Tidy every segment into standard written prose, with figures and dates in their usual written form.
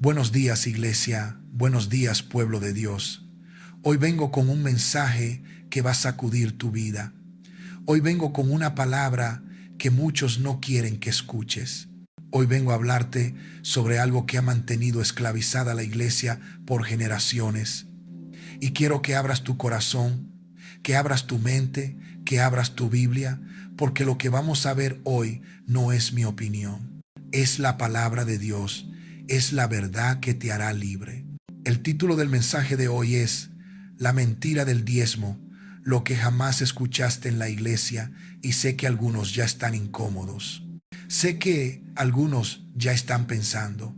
Buenos días, iglesia. Buenos días, pueblo de Dios. Hoy vengo con un mensaje que va a sacudir tu vida. Hoy vengo con una palabra que muchos no quieren que escuches. Hoy vengo a hablarte sobre algo que ha mantenido esclavizada a la iglesia por generaciones. Y quiero que abras tu corazón, que abras tu mente, que abras tu Biblia, porque lo que vamos a ver hoy no es mi opinión. Es la palabra de Dios. Es la verdad que te hará libre. El título del mensaje de hoy es La mentira del diezmo, lo que jamás escuchaste en la iglesia, y sé que algunos ya están incómodos. Sé que algunos ya están pensando,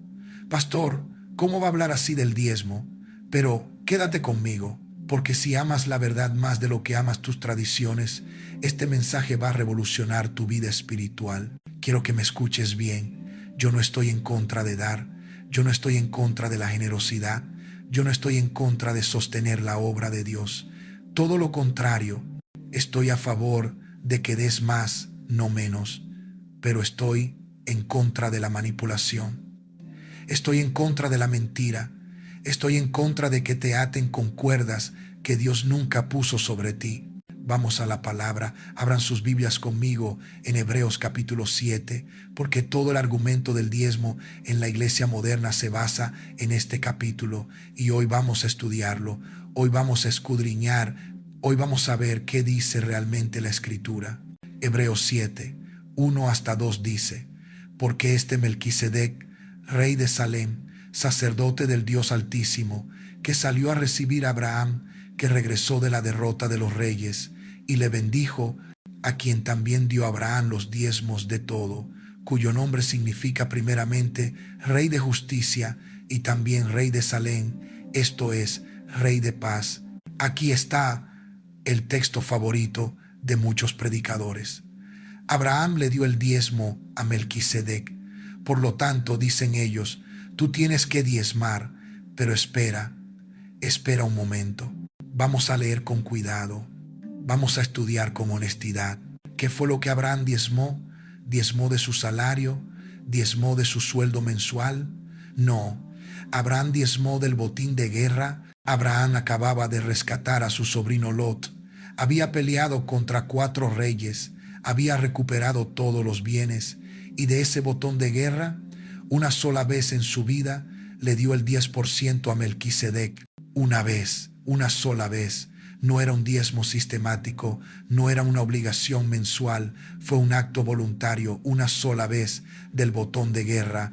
Pastor, ¿cómo va a hablar así del diezmo? Pero quédate conmigo, porque si amas la verdad más de lo que amas tus tradiciones, este mensaje va a revolucionar tu vida espiritual. Quiero que me escuches bien. Yo no estoy en contra de dar. Yo no estoy en contra de la generosidad. Yo no estoy en contra de sostener la obra de Dios. Todo lo contrario, estoy a favor de que des más, no menos. Pero estoy en contra de la manipulación. Estoy en contra de la mentira. Estoy en contra de que te aten con cuerdas que Dios nunca puso sobre ti. Vamos a la palabra. Abran sus Biblias conmigo en Hebreos capítulo 7, porque todo el argumento del diezmo en la iglesia moderna se basa en este capítulo, y hoy vamos a estudiarlo, hoy vamos a escudriñar, hoy vamos a ver qué dice realmente la Escritura. Hebreos 7, 1 hasta 2 dice, porque este Melquisedec, rey de Salem, sacerdote del Dios Altísimo, que salió a recibir a Abraham, que regresó de la derrota de los reyes, y le bendijo, a quien también dio Abraham los diezmos de todo, cuyo nombre significa primeramente Rey de Justicia y también Rey de Salem, esto es, Rey de Paz. Aquí está el texto favorito de muchos predicadores. Abraham le dio el diezmo a Melquisedec. Por lo tanto, dicen ellos, tú tienes que diezmar, pero espera un momento. Vamos a leer con cuidado. Vamos a estudiar con honestidad. ¿Qué fue lo que Abraham diezmó? ¿Diezmó de su salario? ¿Diezmó de su sueldo mensual? No. Abraham diezmó del botín de guerra. Abraham acababa de rescatar a su sobrino Lot. Había peleado contra 4 reyes. Había recuperado todos los bienes. Y de ese botón de guerra, una sola vez en su vida, le dio el 10% a Melquisedec. Una vez, una sola vez. No era un diezmo sistemático, no era una obligación mensual, fue un acto voluntario, una sola vez del botón de guerra.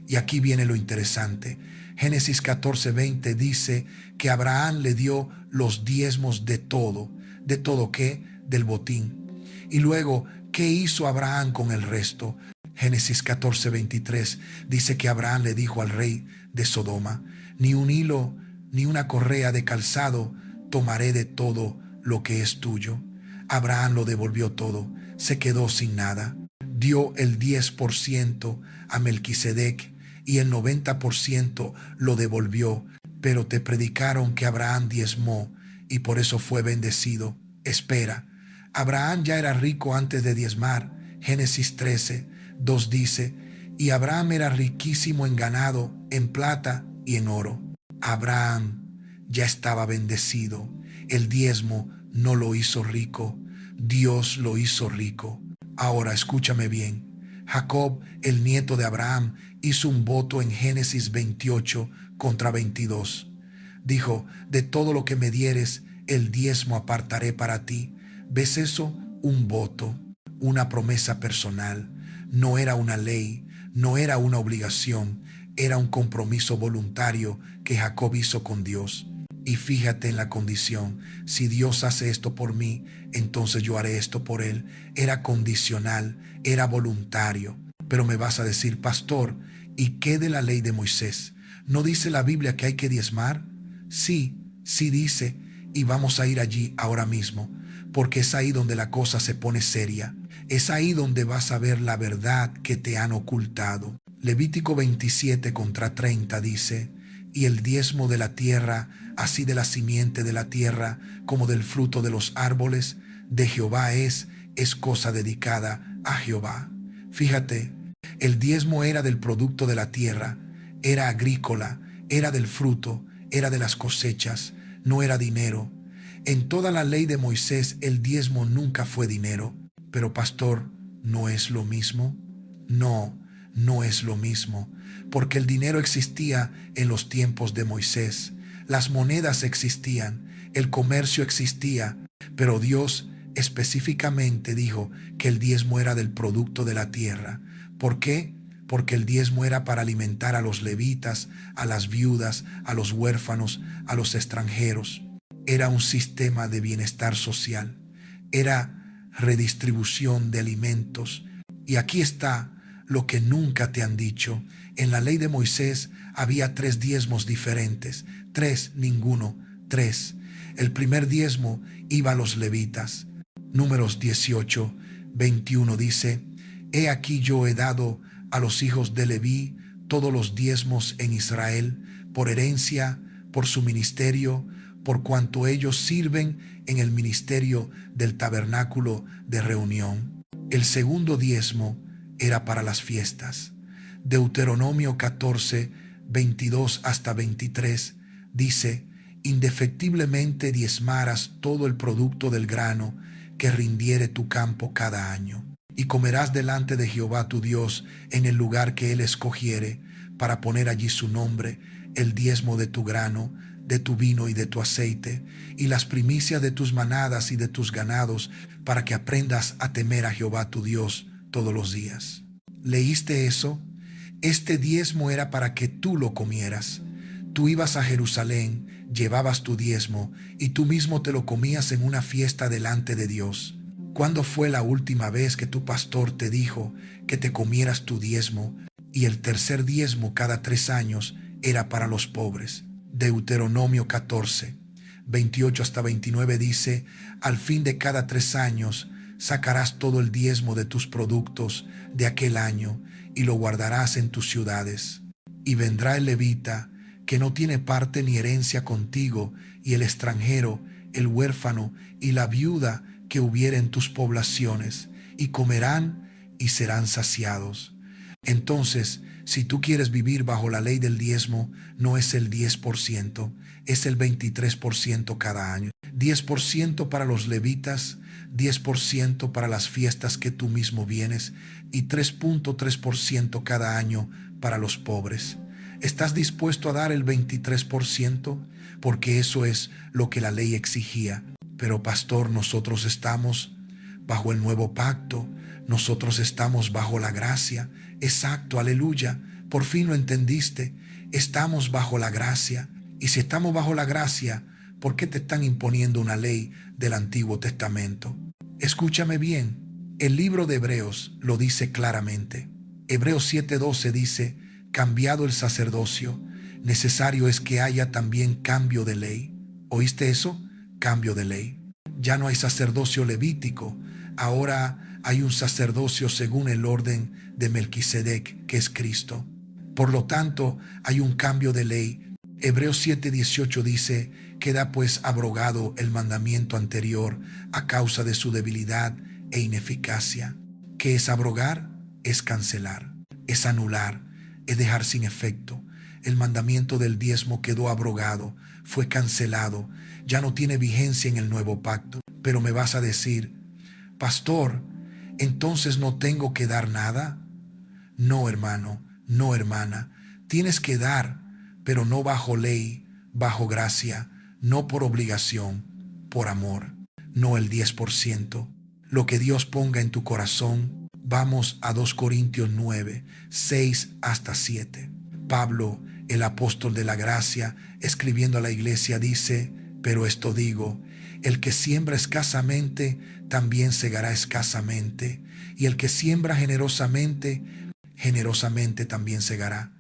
Y aquí viene lo interesante. Génesis 14:20 dice que Abraham le dio los diezmos de todo. ¿De todo qué? Del botín. Y luego, ¿qué hizo Abraham con el resto? Génesis 14:23 dice que Abraham le dijo al rey de Sodoma, ni un hilo, ni una correa de calzado tomaré de todo lo que es tuyo. Abraham lo devolvió todo, se quedó sin nada. Dio el 10% a Melquisedec y el 90% lo devolvió, pero te predicaron que Abraham diezmó y por eso fue bendecido. Espera, Abraham ya era rico antes de diezmar. Génesis 13:2 dice, y Abraham era riquísimo en ganado, en plata y en oro. Abraham ya estaba bendecido. El diezmo no lo hizo rico, Dios lo hizo rico. Ahora escúchame bien. Jacob, el nieto de Abraham, hizo un voto en Génesis 28:22. Dijo, de todo lo que me dieres, el diezmo apartaré para ti. ¿Ves eso? Un voto, una promesa personal. No era una ley, no era una obligación, era un compromiso voluntario que Jacob hizo con Dios. Y fíjate en la condición, si Dios hace esto por mí, entonces yo haré esto por él. Era condicional, era voluntario. Pero me vas a decir, pastor, ¿y qué de la ley de Moisés? ¿No dice la Biblia que hay que diezmar? Sí, sí dice, y vamos a ir allí ahora mismo, porque es ahí donde la cosa se pone seria. Es ahí donde vas a ver la verdad que te han ocultado. Levítico 27:30 dice, y el diezmo de la tierra, así de la simiente de la tierra como del fruto de los árboles, de Jehová es cosa dedicada a Jehová. Fíjate, el diezmo era del producto de la tierra, era agrícola, era del fruto, era de las cosechas, no era dinero. En toda la ley de Moisés el diezmo nunca fue dinero. Pero pastor, ¿no es lo mismo? No, no es lo mismo, porque el dinero existía en los tiempos de Moisés, las monedas existían, el comercio existía, pero Dios específicamente dijo que el diezmo era del producto de la tierra. ¿Por qué? Porque el diezmo era para alimentar a los levitas, a las viudas, a los huérfanos, a los extranjeros. Era un sistema de bienestar social, era redistribución de alimentos. Y aquí está lo que nunca te han dicho. En la ley de Moisés había 3 diezmos diferentes. 3, ninguno, 3. El primer diezmo iba a los levitas. Números 18, 21 dice: He aquí yo he dado a los hijos de Leví todos los diezmos en Israel, por herencia, por su ministerio, por cuanto ellos sirven en el ministerio del tabernáculo de reunión. El segundo diezmo era para las fiestas. Deuteronomio 14, 22 hasta 23 dice: Indefectiblemente diezmarás todo el producto del grano que rindiere tu campo cada año, y comerás delante de Jehová tu Dios en el lugar que él escogiere, para poner allí su nombre, el diezmo de tu grano, de tu vino y de tu aceite, y las primicias de tus manadas y de tus ganados, para que aprendas a temer a Jehová tu Dios todos los días. ¿Leíste eso? Este diezmo era para que tú lo comieras. Tú ibas a Jerusalén, llevabas tu diezmo, y tú mismo te lo comías en una fiesta delante de Dios. ¿Cuándo fue la última vez que tu pastor te dijo que te comieras tu diezmo? Y el tercer diezmo cada 3 años era para los pobres. Deuteronomio 14, 28 hasta 29 dice: Al fin de cada 3 años sacarás todo el diezmo de tus productos de aquel año y lo guardarás en tus ciudades. Y vendrá el levita, que no tiene parte ni herencia contigo, y el extranjero, el huérfano y la viuda que hubiere en tus poblaciones, y comerán y serán saciados. Entonces, si tú quieres vivir bajo la ley del diezmo, no es el 10%, es el 23% cada año. 10% para los levitas, 10% para las fiestas que tú mismo vienes, y 3.3% cada año para los pobres. ¿Estás dispuesto a dar el 23%? Porque eso es lo que la ley exigía. Pero pastor, nosotros estamos bajo el nuevo pacto, nosotros estamos bajo la gracia. Exacto, aleluya, por fin lo entendiste. Estamos bajo la gracia. Y si estamos bajo la gracia, ¿por qué te están imponiendo una ley del Antiguo Testamento? Escúchame bien, el libro de Hebreos lo dice claramente. Hebreos 7:12 dice: cambiado el sacerdocio, necesario es que haya también cambio de ley. ¿Oíste eso? Cambio de ley. Ya no hay sacerdocio levítico, ahora hay un sacerdocio según el orden de Melquisedec, que es Cristo. Por lo tanto, hay un cambio de ley. Hebreos 7:18 dice: queda pues abrogado el mandamiento anterior a causa de su debilidad e ineficacia. ¿Qué es abrogar? Es cancelar, es anular, es dejar sin efecto. El mandamiento del diezmo quedó abrogado, fue cancelado, ya no tiene vigencia en el nuevo pacto. Pero me vas a decir: pastor, ¿entonces no tengo que dar nada? No, hermano, no, hermana. Tienes que dar, pero no bajo ley, bajo gracia, no por obligación, por amor. No el 10%. Lo que Dios ponga en tu corazón. Vamos a 2 Corintios 9, 6 hasta 7. Pablo, el apóstol de la gracia, escribiendo a la iglesia, dice: pero esto digo, el que siembra escasamente, también segará escasamente, y el que siembra generosamente, generosamente también segará.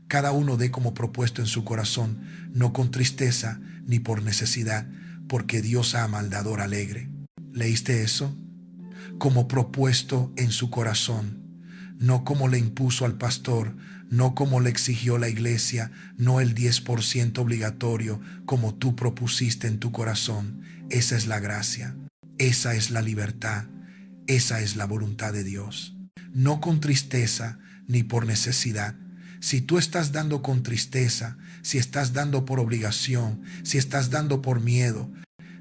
Cada uno dé como propuesto en su corazón, no con tristeza ni por necesidad, porque Dios ama al dador alegre. ¿Leíste eso? Como propuesto en su corazón, no como le impuso al pastor, no como le exigió la iglesia, no el 10% obligatorio como tú propusiste en tu corazón. Esa es la gracia, esa es la libertad, esa es la voluntad de Dios. No con tristeza ni por necesidad, Si tú estás dando con tristeza, si estás dando por obligación, si estás dando por miedo,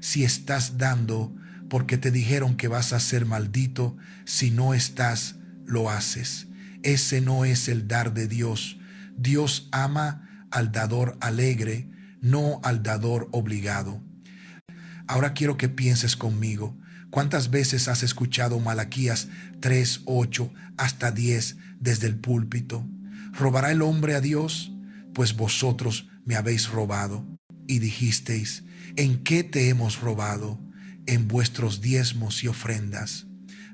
si estás dando porque te dijeron que vas a ser maldito, si no estás, lo haces. Ese no es el dar de Dios. Dios ama al dador alegre, no al dador obligado. Ahora quiero que pienses conmigo. ¿Cuántas veces has escuchado Malaquías 3, 8 hasta 10 desde el púlpito? ¿Robará el hombre a Dios? Pues vosotros me habéis robado. Y dijisteis, ¿en qué te hemos robado? En vuestros diezmos y ofrendas.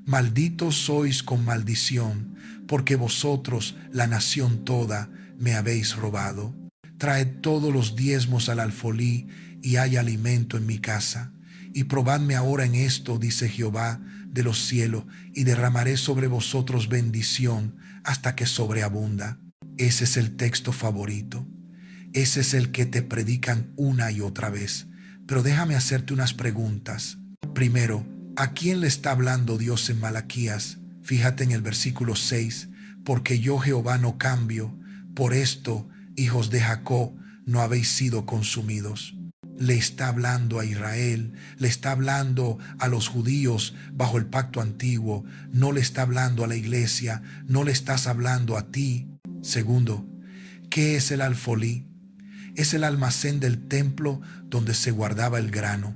Malditos sois con maldición, porque vosotros, la nación toda, me habéis robado. Traed todos los diezmos al alfolí, y hay alimento en mi casa. Y probadme ahora en esto, dice Jehová de los cielos, y derramaré sobre vosotros bendición hasta que sobreabunda. Ese es el texto favorito. Ese es el que te predican una y otra vez. Pero déjame hacerte unas preguntas. Primero, ¿a quién le está hablando Dios en Malaquías? Fíjate en el versículo 6. Porque yo Jehová no cambio, por esto, hijos de Jacob, no habéis sido consumidos. Le está hablando a Israel, le está hablando a los judíos bajo el pacto antiguo, no le está hablando a la iglesia, no le estás hablando a ti. Segundo, ¿qué es el alfolí? Es el almacén del templo donde se guardaba el grano.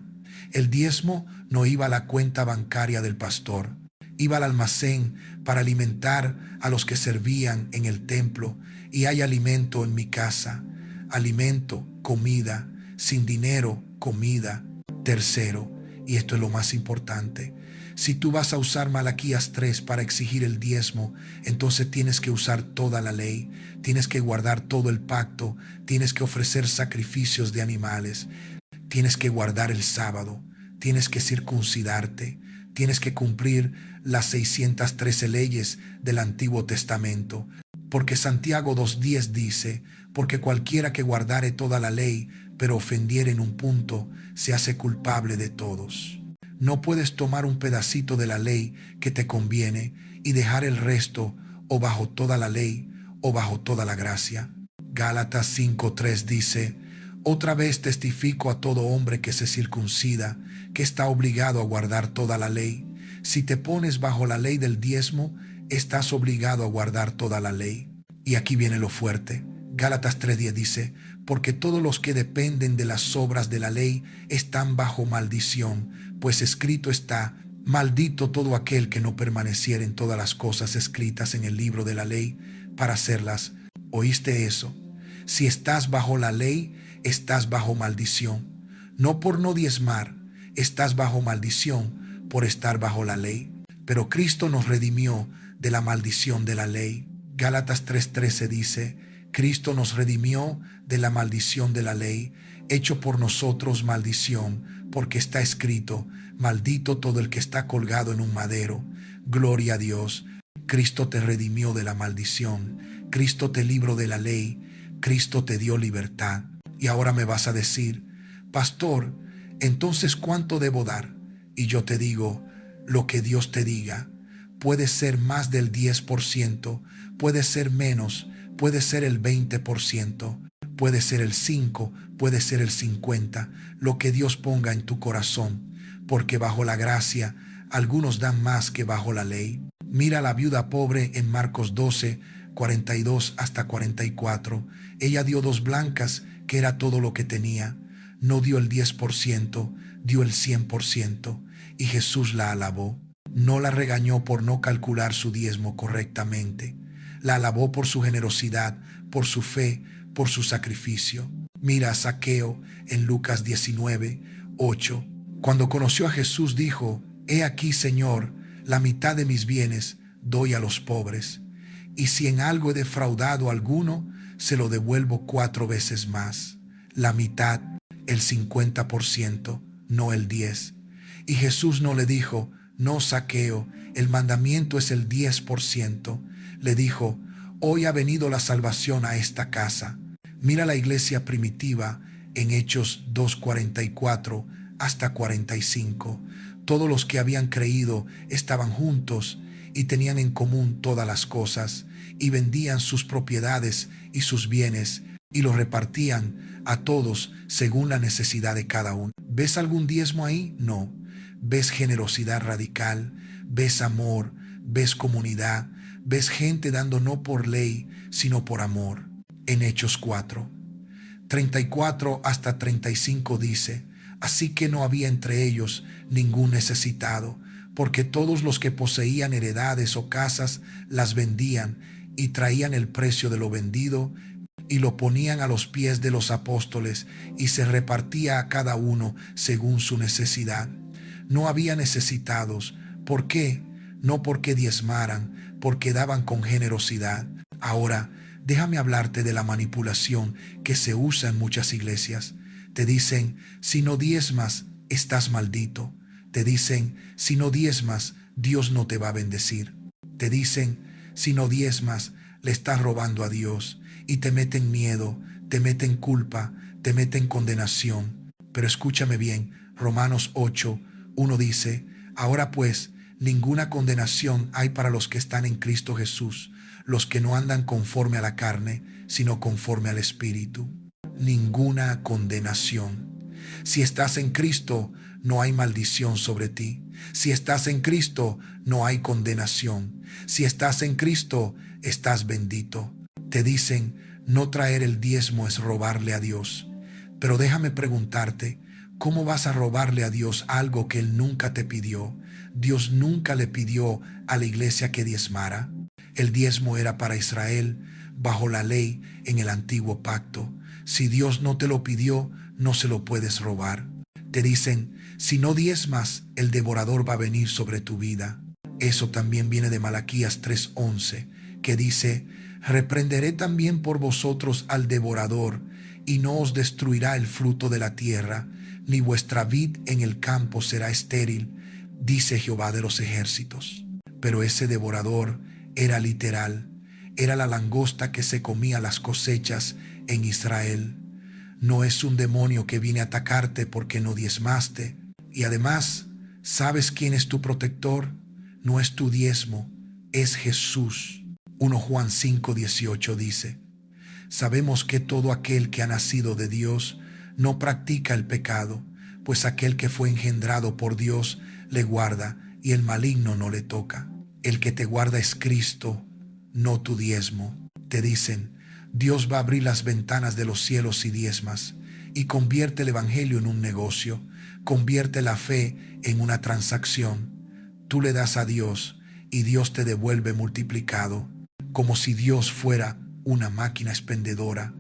El diezmo no iba a la cuenta bancaria del pastor, iba al almacén para alimentar a los que servían en el templo. Y hay alimento en mi casa, alimento, comida, sin dinero, comida. Tercero, y esto es lo más importante, si tú vas a usar Malaquías 3 para exigir el diezmo, entonces tienes que usar toda la ley, tienes que guardar todo el pacto, tienes que ofrecer sacrificios de animales, tienes que guardar el sábado, tienes que circuncidarte, tienes que cumplir las 613 leyes del Antiguo Testamento. Porque Santiago 2:10 dice, porque cualquiera que guardare toda la ley, pero ofendiere en un punto, se hace culpable de todos. No puedes tomar un pedacito de la ley que te conviene y dejar el resto o bajo toda la ley o bajo toda la gracia. Gálatas 5:3 dice, otra vez testifico a todo hombre que se circuncida, que está obligado a guardar toda la ley. Si te pones bajo la ley del diezmo, estás obligado a guardar toda la ley. Y aquí viene lo fuerte. Gálatas 3:10 dice, porque todos los que dependen de las obras de la ley están bajo maldición, pues escrito está, maldito todo aquel que no permaneciera en todas las cosas escritas en el libro de la ley para hacerlas. ¿Oíste eso? Si estás bajo la ley, estás bajo maldición. No por no diezmar, estás bajo maldición por estar bajo la ley. Pero Cristo nos redimió de la maldición de la ley. Gálatas 3:13 dice, Cristo nos redimió de la maldición de la ley, hecho por nosotros maldición, porque está escrito, maldito todo el que está colgado en un madero. Gloria a Dios. Cristo te redimió de la maldición, Cristo te libró de la ley, Cristo te dio libertad. Y ahora me vas a decir, pastor, entonces ¿cuánto debo dar? Y yo te digo, lo que Dios te diga. Puede ser más del 10%, puede ser menos, puede ser el 20%, puede ser el 5%, puede ser el 50%, lo que Dios ponga en tu corazón, porque bajo la gracia algunos dan más que bajo la ley. Mira a la viuda pobre en Marcos 12, 42 hasta 44. Ella dio 2 blancas, que era todo lo que tenía. No dio el 10%, dio el 100%, y Jesús la alabó. No la regañó por no calcular su diezmo correctamente. La alabó por su generosidad, por su fe, por su sacrificio. Mira a Zaqueo en Lucas 19:8. Cuando conoció a Jesús dijo, he aquí, Señor, la mitad de mis bienes doy a los pobres. Y si en algo he defraudado a alguno, se lo devuelvo 4 veces más. La mitad, el 50%, no el 10%. Y Jesús no le dijo, no, Zaqueo, el mandamiento es el 10%. Le dijo, hoy ha venido la salvación a esta casa. Mira la iglesia primitiva en Hechos 2:44 hasta 45. Todos los que habían creído estaban juntos y tenían en común todas las cosas, y vendían sus propiedades y sus bienes, y los repartían a todos según la necesidad de cada uno. ¿Ves algún diezmo ahí? No. ¿Ves generosidad radical? ¿Ves amor? ¿Ves comunidad? ¿Ves gente dando no por ley, sino por amor? En Hechos 4, 34 hasta 35 dice: así que no había entre ellos ningún necesitado, porque todos los que poseían heredades o casas las vendían y traían el precio de lo vendido y lo ponían a los pies de los apóstoles, y se repartía a cada uno según su necesidad. No había necesitados. ¿Por qué? No porque diezmaran, porque daban con generosidad. Ahora, déjame hablarte de la manipulación que se usa en muchas iglesias. Te dicen: si no diezmas, estás maldito. Te dicen: si no diezmas, Dios no te va a bendecir. Te dicen: si no diezmas, le estás robando a Dios. Y te meten miedo, te meten culpa, te meten condenación. Pero escúchame bien, Romanos 8, 1 dice: ahora pues, ninguna condenación hay para los que están en Cristo Jesús, los que no andan conforme a la carne, sino conforme al Espíritu. Ninguna condenación. Si estás en Cristo, no hay maldición sobre ti. Si estás en Cristo, no hay condenación. Si estás en Cristo, estás bendito. Te dicen: no traer el diezmo es robarle a Dios. Pero déjame preguntarte, ¿cómo vas a robarle a Dios algo que Él nunca te pidió? Dios nunca le pidió a la iglesia que diezmara. El diezmo era para Israel bajo la ley en el antiguo pacto. Si Dios no te lo pidió, no se lo puedes robar. Te dicen: si no diezmas, el devorador va a venir sobre tu vida. Eso también viene de Malaquías 3:11, que dice: reprenderé también por vosotros al devorador, y no os destruirá el fruto de la tierra, ni vuestra vid en el campo será estéril, dice Jehová de los ejércitos. Pero ese devorador era literal, era la langosta que se comía las cosechas en Israel. No es un demonio que viene a atacarte porque no diezmaste. Y además, ¿sabes quién es tu protector? No es tu diezmo, es Jesús. 1 Juan 5:18 dice: sabemos que todo aquel que ha nacido de Dios no practica el pecado, pues aquel que fue engendrado por Dios le guarda, y el maligno no le toca. El que te guarda es Cristo, no tu diezmo. Te dicen: Dios va a abrir las ventanas de los cielos si diezmas. Y convierte el evangelio en un negocio, convierte la fe en una transacción. Tú le das a Dios y Dios te devuelve multiplicado, como si Dios fuera una máquina expendedora.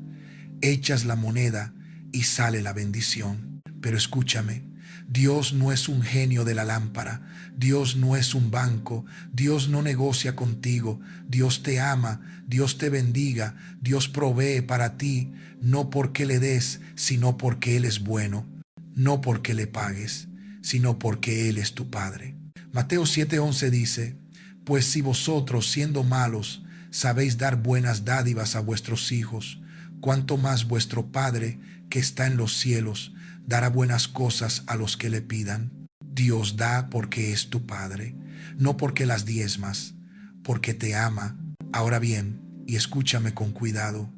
Echas la moneda y sale la bendición. Pero escúchame, Dios no es un genio de la lámpara, Dios no es un banco, Dios no negocia contigo. Dios te ama, Dios te bendiga, Dios provee para ti, no porque le des, sino porque Él es bueno, no porque le pagues, sino porque Él es tu Padre. Mateo 7:11 dice: pues si vosotros, siendo malos, sabéis dar buenas dádivas a vuestros hijos, cuánto más vuestro Padre que está en los cielos dará buenas cosas a los que le pidan. Dios da porque es tu Padre, no porque las diezmas, porque te ama. Ahora bien, y escúchame con cuidado,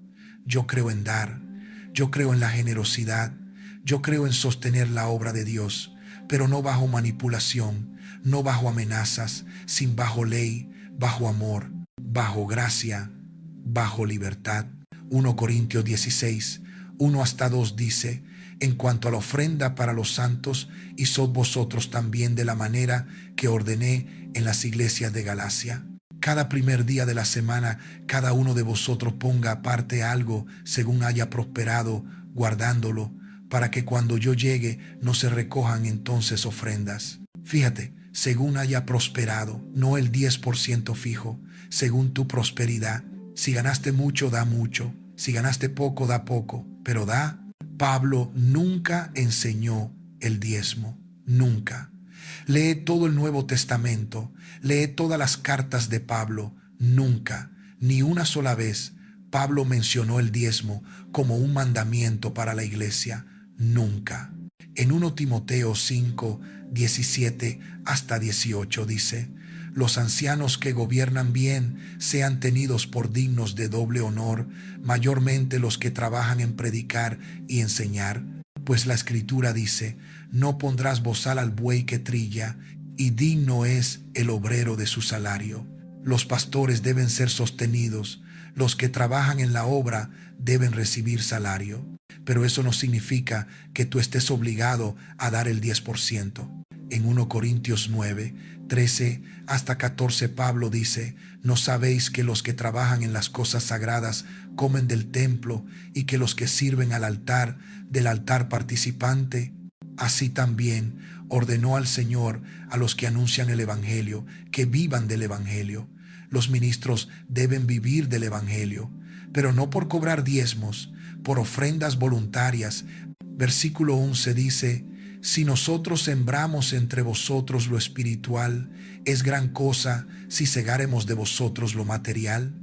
yo creo en dar, yo creo en la generosidad, yo creo en sostener la obra de Dios, pero no bajo manipulación, no bajo amenazas, sin bajo ley, bajo amor, bajo gracia, bajo libertad. 1 Corintios 16, 1 hasta 2 dice: en cuanto a la ofrenda para los santos, hizod vosotros también de la manera que ordené en las iglesias de Galacia. Cada primer día de la semana, cada uno de vosotros ponga aparte algo según haya prosperado, guardándolo, para que cuando yo llegue no se recojan entonces ofrendas. Fíjate, según haya prosperado, no el 10% fijo, según tu prosperidad. Si ganaste mucho, da mucho. Si ganaste poco, da poco, pero da. Pablo nunca enseñó el diezmo, nunca. Lee todo el Nuevo Testamento, lee todas las cartas de Pablo, nunca, ni una sola vez, Pablo mencionó el diezmo como un mandamiento para la iglesia, nunca. En 1 Timoteo 5, 17 hasta 18 dice: Los ancianos que gobiernan bien sean tenidos por dignos de doble honor, mayormente los que trabajan en predicar y enseñar. Pues la Escritura dice: no pondrás bozal al buey que trilla, y digno es el obrero de su salario. Los pastores deben ser sostenidos, los que trabajan en la obra deben recibir salario. Pero eso no significa que tú estés obligado a dar el 10%. En 1 Corintios 9, 13 hasta 14 Pablo dice: ¿no sabéis que los que trabajan en las cosas sagradas comen del templo y que los que sirven al altar del altar participante? Así también ordenó al Señor a los que anuncian el Evangelio que vivan del Evangelio. Los ministros deben vivir del Evangelio, pero no por cobrar diezmos, por ofrendas voluntarias. Versículo 11 dice: si nosotros sembramos entre vosotros lo espiritual, es gran cosa si segáremos de vosotros lo material.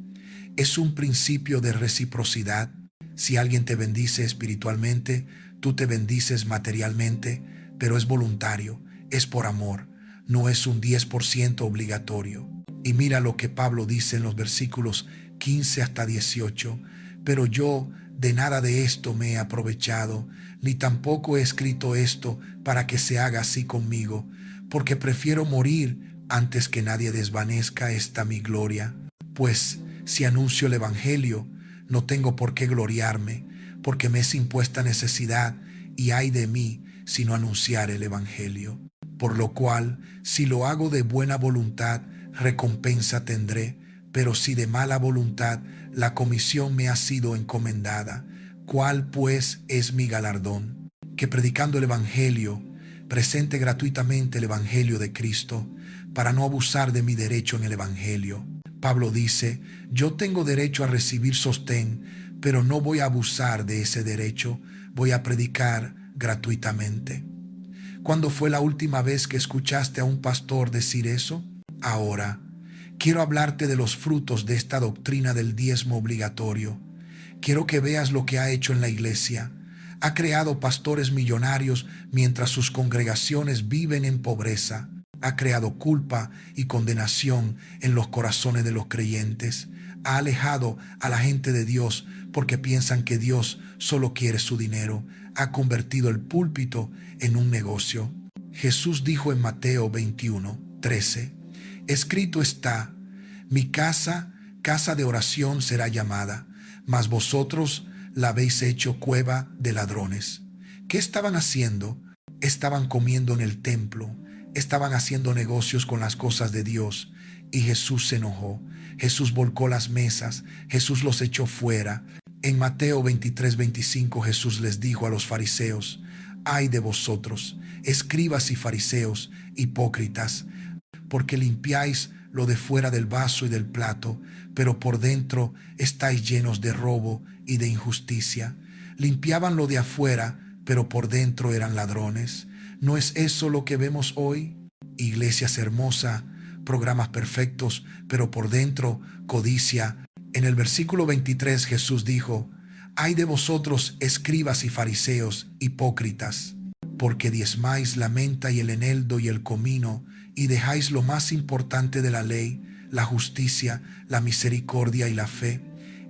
Es un principio de reciprocidad. Si alguien te bendice espiritualmente, tú te bendices materialmente, pero es voluntario, es por amor, no es un 10% obligatorio. Y mira lo que Pablo dice en los versículos 15 hasta 18: pero yo de nada de esto me he aprovechado, ni tampoco he escrito esto para que se haga así conmigo, porque prefiero morir antes que nadie desvanezca esta mi gloria. Pues si anuncio el Evangelio, no tengo por qué gloriarme, porque me es impuesta necesidad, y ay de mí si no anunciar el Evangelio. Por lo cual, si lo hago de buena voluntad, recompensa tendré, pero si de mala voluntad, la comisión me ha sido encomendada. ¿Cuál pues es mi galardón? Que predicando el Evangelio, presente gratuitamente el Evangelio de Cristo, para no abusar de mi derecho en el Evangelio. Pablo dice: yo tengo derecho a recibir sostén, pero no voy a abusar de ese derecho, voy a predicar gratuitamente. ¿Cuándo fue la última vez que escuchaste a un pastor decir eso? Ahora, quiero hablarte de los frutos de esta doctrina del diezmo obligatorio. Quiero que veas lo que ha hecho en la iglesia. Ha creado pastores millonarios mientras sus congregaciones viven en pobreza. Ha creado culpa y condenación en los corazones de los creyentes. Ha alejado a la gente de Dios porque piensan que Dios solo quiere su dinero. Ha convertido el púlpito en un negocio. Jesús dijo en Mateo 21, 13: escrito está: mi casa, casa de oración será llamada, mas vosotros la habéis hecho cueva de ladrones. ¿Qué estaban haciendo? Estaban comiendo en el templo, estaban haciendo negocios con las cosas de Dios, y Jesús se enojó. Jesús volcó las mesas, Jesús los echó fuera. En Mateo 23, 25 Jesús les dijo a los fariseos: ay de vosotros, escribas y fariseos, hipócritas, porque limpiáis lo de fuera del vaso y del plato, pero por dentro estáis llenos de robo y de injusticia. Limpiaban lo de afuera, pero por dentro eran ladrones. ¿No es eso lo que vemos hoy? Iglesias hermosas, programas perfectos, pero por dentro codicia. En el versículo 23 Jesús dijo: ay de vosotros, escribas y fariseos, hipócritas, porque diezmáis la menta y el eneldo y el comino, y dejáis lo más importante de la ley, la justicia, la misericordia y la fe.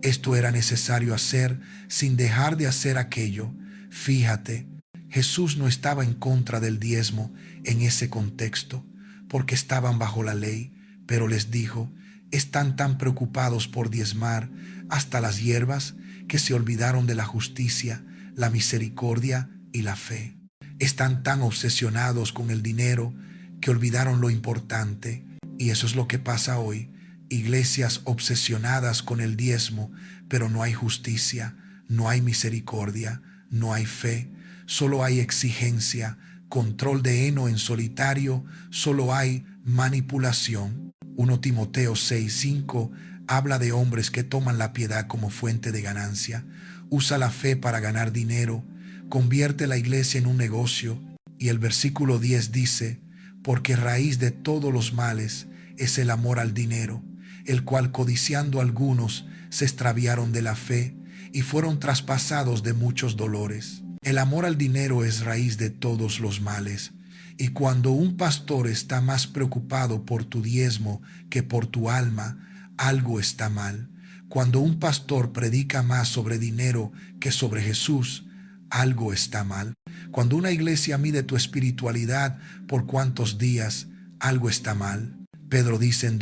Esto era necesario hacer sin dejar de hacer aquello. Fíjate, Jesús no estaba en contra del diezmo en ese contexto, porque estaban bajo la ley, pero les dijo: están tan preocupados por diezmar hasta las hierbas que se olvidaron de la justicia, la misericordia y la fe. Están tan obsesionados con el dinero que olvidaron lo importante. Y eso es lo que pasa hoy. Iglesias obsesionadas con el diezmo, pero no hay justicia, no hay misericordia, no hay fe, solo hay exigencia, control de heno en solitario, solo hay manipulación. 1 Timoteo 6:5 habla de hombres que toman la piedad como fuente de ganancia, usa la fe para ganar dinero, convierte la iglesia en un negocio. Y el versículo 10 dice: porque raíz de todos los males es el amor al dinero, el cual codiciando algunos se extraviaron de la fe y fueron traspasados de muchos dolores. El amor al dinero es raíz de todos los males, Y cuando un pastor está más preocupado por tu diezmo que por tu alma, algo está mal. Cuando un pastor predica más sobre dinero que sobre Jesús, algo está mal. Cuando una iglesia mide tu espiritualidad por cuántos días, algo está mal. Pedro dice en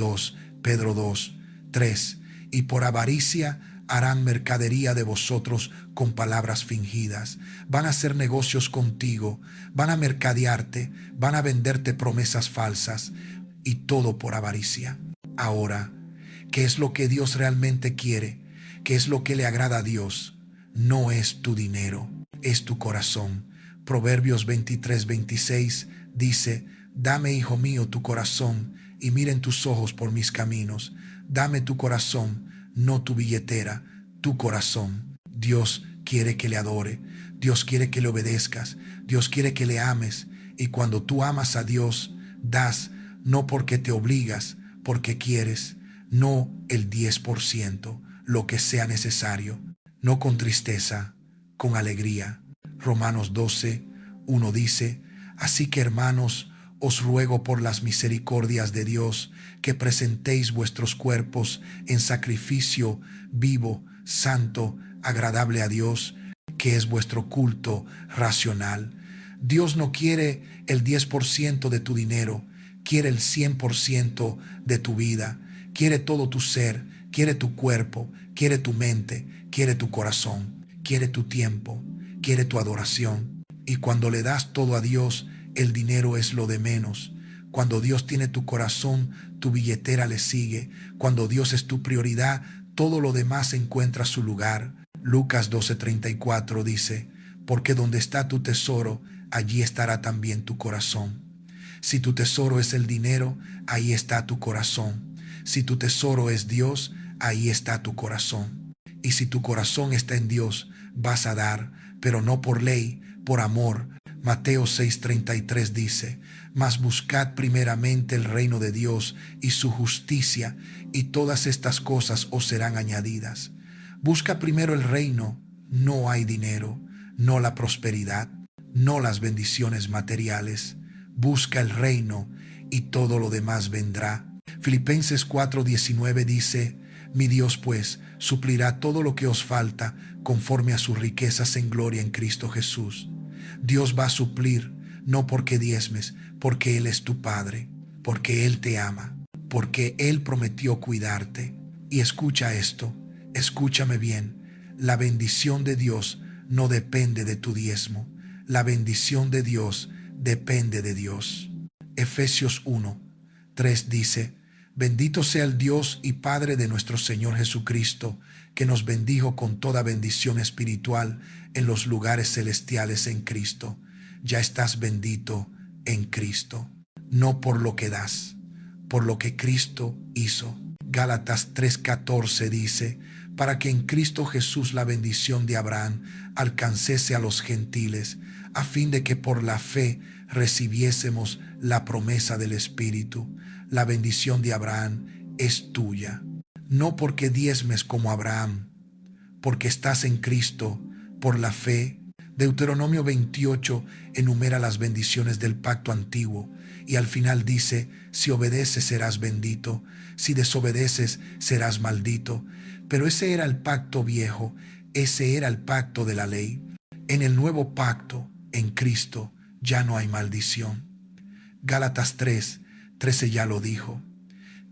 Pedro 2:3, y por avaricia harán mercadería de vosotros con palabras fingidas. Van a hacer negocios contigo, van a mercadearte, van a venderte promesas falsas, y todo por avaricia. Ahora, ¿qué es lo que Dios realmente quiere? ¿Qué es lo que le agrada a Dios? No es tu dinero, es tu corazón. Proverbios 23:26 dice: dame, hijo mío, tu corazón, y miren tus ojos por mis caminos. Dame tu corazón, no tu billetera, tu corazón. Dios quiere que le adore, Dios quiere que le obedezcas, Dios quiere que le ames. Y cuando tú amas a Dios, das, no porque te obligas, porque quieres, no el 10%, lo que sea necesario, no con tristeza, con alegría. Romanos 12:1 dice: así que, hermanos, os ruego por las misericordias de Dios que presentéis vuestros cuerpos en sacrificio vivo, santo, agradable a Dios, que es vuestro culto racional. Dios no quiere el 10% de tu dinero, quiere el 100% de tu vida, quiere todo tu ser, quiere tu cuerpo, quiere tu mente, quiere tu corazón, quiere tu tiempo, quiere tu adoración. Y cuando le das todo a Dios, el dinero es lo de menos. Cuando Dios tiene tu corazón, tu billetera le sigue. Cuando Dios es tu prioridad, todo lo demás encuentra su lugar. Lucas 12:34 dice: porque donde está tu tesoro, allí estará también tu corazón. Si tu tesoro es el dinero, ahí está tu corazón. Si tu tesoro es Dios, ahí está tu corazón. Y si tu corazón está en Dios, vas a dar, pero no por ley, por amor. Mateo 6:33 dice: mas buscad primeramente el reino de Dios y su justicia, y todas estas cosas os serán añadidas. Busca primero el reino, no hay dinero, no la prosperidad, no las bendiciones materiales. Busca el reino y todo lo demás vendrá. Filipenses 4:19 dice: mi Dios pues suplirá todo lo que os falta conforme a sus riquezas en gloria en Cristo Jesús. Dios va a suplir, no porque diezmes, porque Él es tu Padre, porque Él te ama, porque Él prometió cuidarte. Y escucha esto, escúchame bien: la bendición de Dios no depende de tu diezmo, la bendición de Dios depende de Dios. Efesios 1:3 dice: bendito sea el Dios y Padre de nuestro Señor Jesucristo, que nos bendijo con toda bendición espiritual en los lugares celestiales en Cristo. Ya estás bendito en Cristo, no por lo que das, por lo que Cristo hizo. Gálatas 3:14 dice: para que en Cristo Jesús la bendición de Abraham alcancese a los gentiles, a fin de que por la fe recibiésemos la promesa del Espíritu. La bendición de Abraham es tuya, no porque diezmes como Abraham, porque estás en Cristo por la fe. Deuteronomio 28 enumera las bendiciones del pacto antiguo y al final dice: si obedeces serás bendito, si desobedeces serás maldito. Pero ese era el pacto viejo, ese era el pacto de la ley. En el nuevo pacto, en Cristo, ya no hay maldición. Gálatas 3:13 ya lo dijo.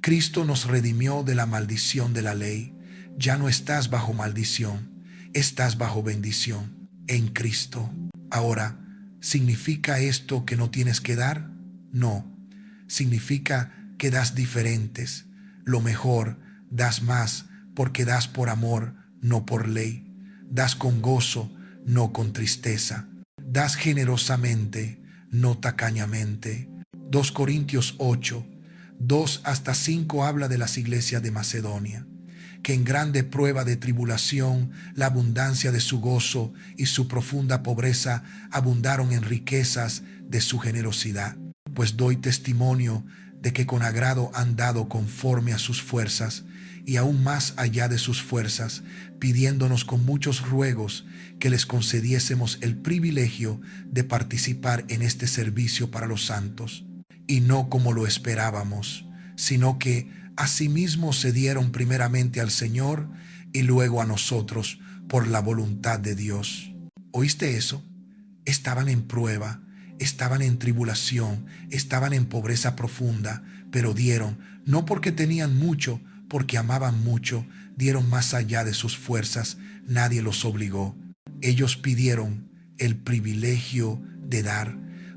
Cristo nos redimió de la maldición de la ley. Ya no estás bajo maldición, estás bajo bendición en Cristo. Ahora, ¿significa esto que no tienes que dar? No, significa que das diferentes, lo mejor, das más, porque das por amor, no por ley. Das con gozo, no con tristeza. Das generosamente, no tacañamente. 2 Corintios 8:2-5 habla de las iglesias de Macedonia, que en grande prueba de tribulación, la abundancia de su gozo y su profunda pobreza abundaron en riquezas de su generosidad. Pues doy testimonio de que con agrado han dado conforme a sus fuerzas, y aún más allá de sus fuerzas, pidiéndonos con muchos ruegos que les concediésemos el privilegio de participar en este servicio para los santos, y no como lo esperábamos, sino que asimismo se dieron primeramente al Señor y luego a nosotros por la voluntad de Dios. ¿Oíste eso? Estaban en prueba, estaban en tribulación, estaban en pobreza profunda, pero dieron, no porque tenían mucho, porque amaban mucho, dieron más allá de sus fuerzas, nadie los obligó. Ellos pidieron el privilegio de dar.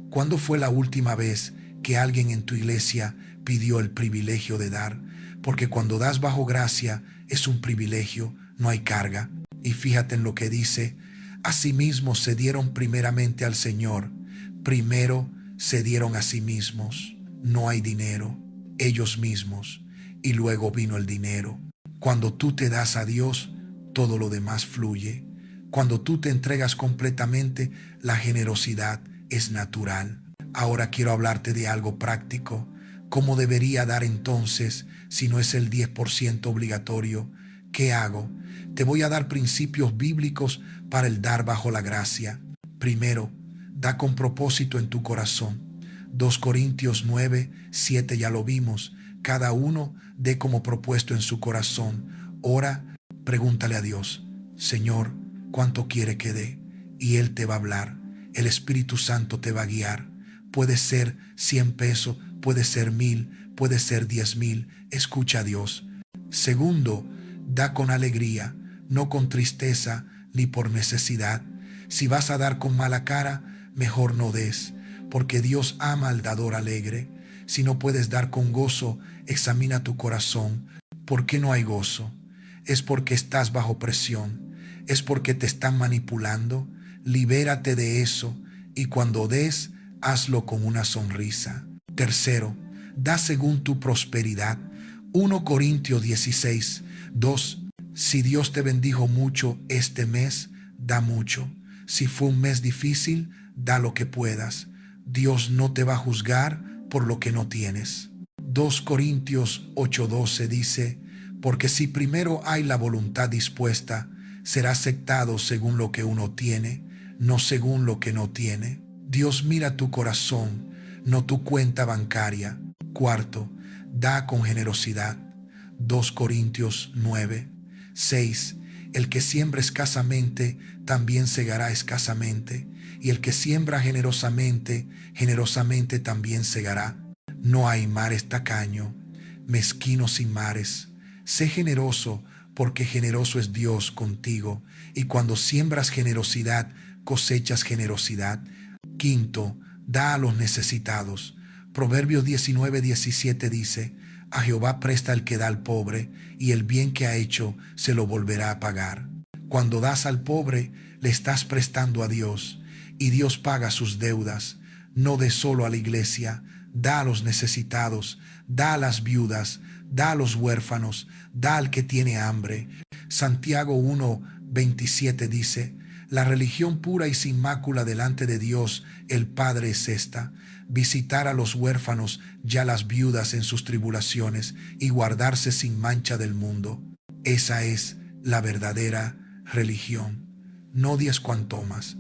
¿Cuándo fue la última vez que alguien en tu iglesia pidió el privilegio de dar? Porque cuando das bajo gracia es un privilegio, no hay carga. Y fíjate en lo que dice: asimismo se dieron primeramente al Señor, primero se dieron a sí mismos. No hay dinero, ellos mismos, y luego vino el dinero. Cuando tú te das a Dios, todo lo demás fluye. Cuando tú te entregas completamente, la generosidad es natural. Ahora quiero hablarte de algo práctico. ¿Cómo debería dar entonces si no es el 10% obligatorio? ¿Qué hago? Te voy a dar principios bíblicos para el dar bajo la gracia. Primero, da con propósito en tu corazón. 2 Corintios 9, 7 ya lo vimos. Cada uno dé como propuesto en su corazón. Ora, pregúntale a Dios: Señor, ¿cuánto quiere que dé? Y Él te va a hablar. El Espíritu Santo te va a guiar. Puede ser 100 pesos, puede ser 1000, puede ser 10,000. Escucha a Dios. Segundo, da con alegría, no con tristeza ni por necesidad. Si vas a dar con mala cara, mejor no des, porque Dios ama al dador alegre. Si no puedes dar con gozo, examina tu corazón. ¿Por qué no hay gozo? Es porque estás bajo presión. Es porque te están manipulando. Libérate de eso y cuando des, hazlo con una sonrisa. Tercero, da según tu prosperidad. 1 Corintios 16, 2. Si Dios te bendijo mucho este mes, da mucho. Si fue un mes difícil, da lo que puedas. Dios no te va a juzgar por lo que no tienes. 2 Corintios 8:12 dice: porque si primero hay la voluntad dispuesta, será aceptado según lo que uno tiene, no según lo que no tiene. Dios mira tu corazón, no tu cuenta bancaria. Cuarto, da con generosidad. 2 Corintios 9, 6. El que siembra escasamente, también segará escasamente, y el que siembra generosamente, generosamente también segará. No hay mares tacaño, mezquino sin mares. Sé generoso, porque generoso es Dios contigo, y cuando siembras generosidad, cosechas generosidad. Quinto, da a los necesitados. Proverbios 19:17 dice: a Jehová presta el que da al pobre, y el bien que ha hecho se lo volverá a pagar. Cuando das al pobre, le estás prestando a Dios, y Dios paga sus deudas. No des solo a la iglesia, da a los necesitados, da a las viudas, da a los huérfanos, da al que tiene hambre. Santiago 1:27 dice: la religión pura y sin mácula delante de Dios el Padre es esta: visitar a los huérfanos y a las viudas en sus tribulaciones y guardarse sin mancha del mundo. Esa es la verdadera religión. No diez cuanto más.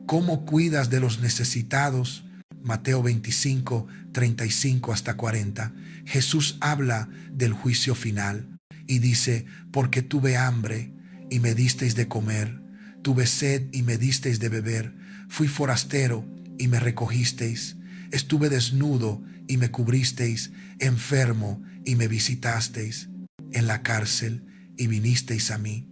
¿Cómo cuidas de los necesitados? Mateo 25, 35 hasta 40. Jesús habla del juicio final y dice: porque tuve hambre y me disteis de comer, tuve sed y me disteis de beber, fui forastero y me recogisteis, estuve desnudo y me cubristeis, enfermo y me visitasteis, en la cárcel y vinisteis a mí.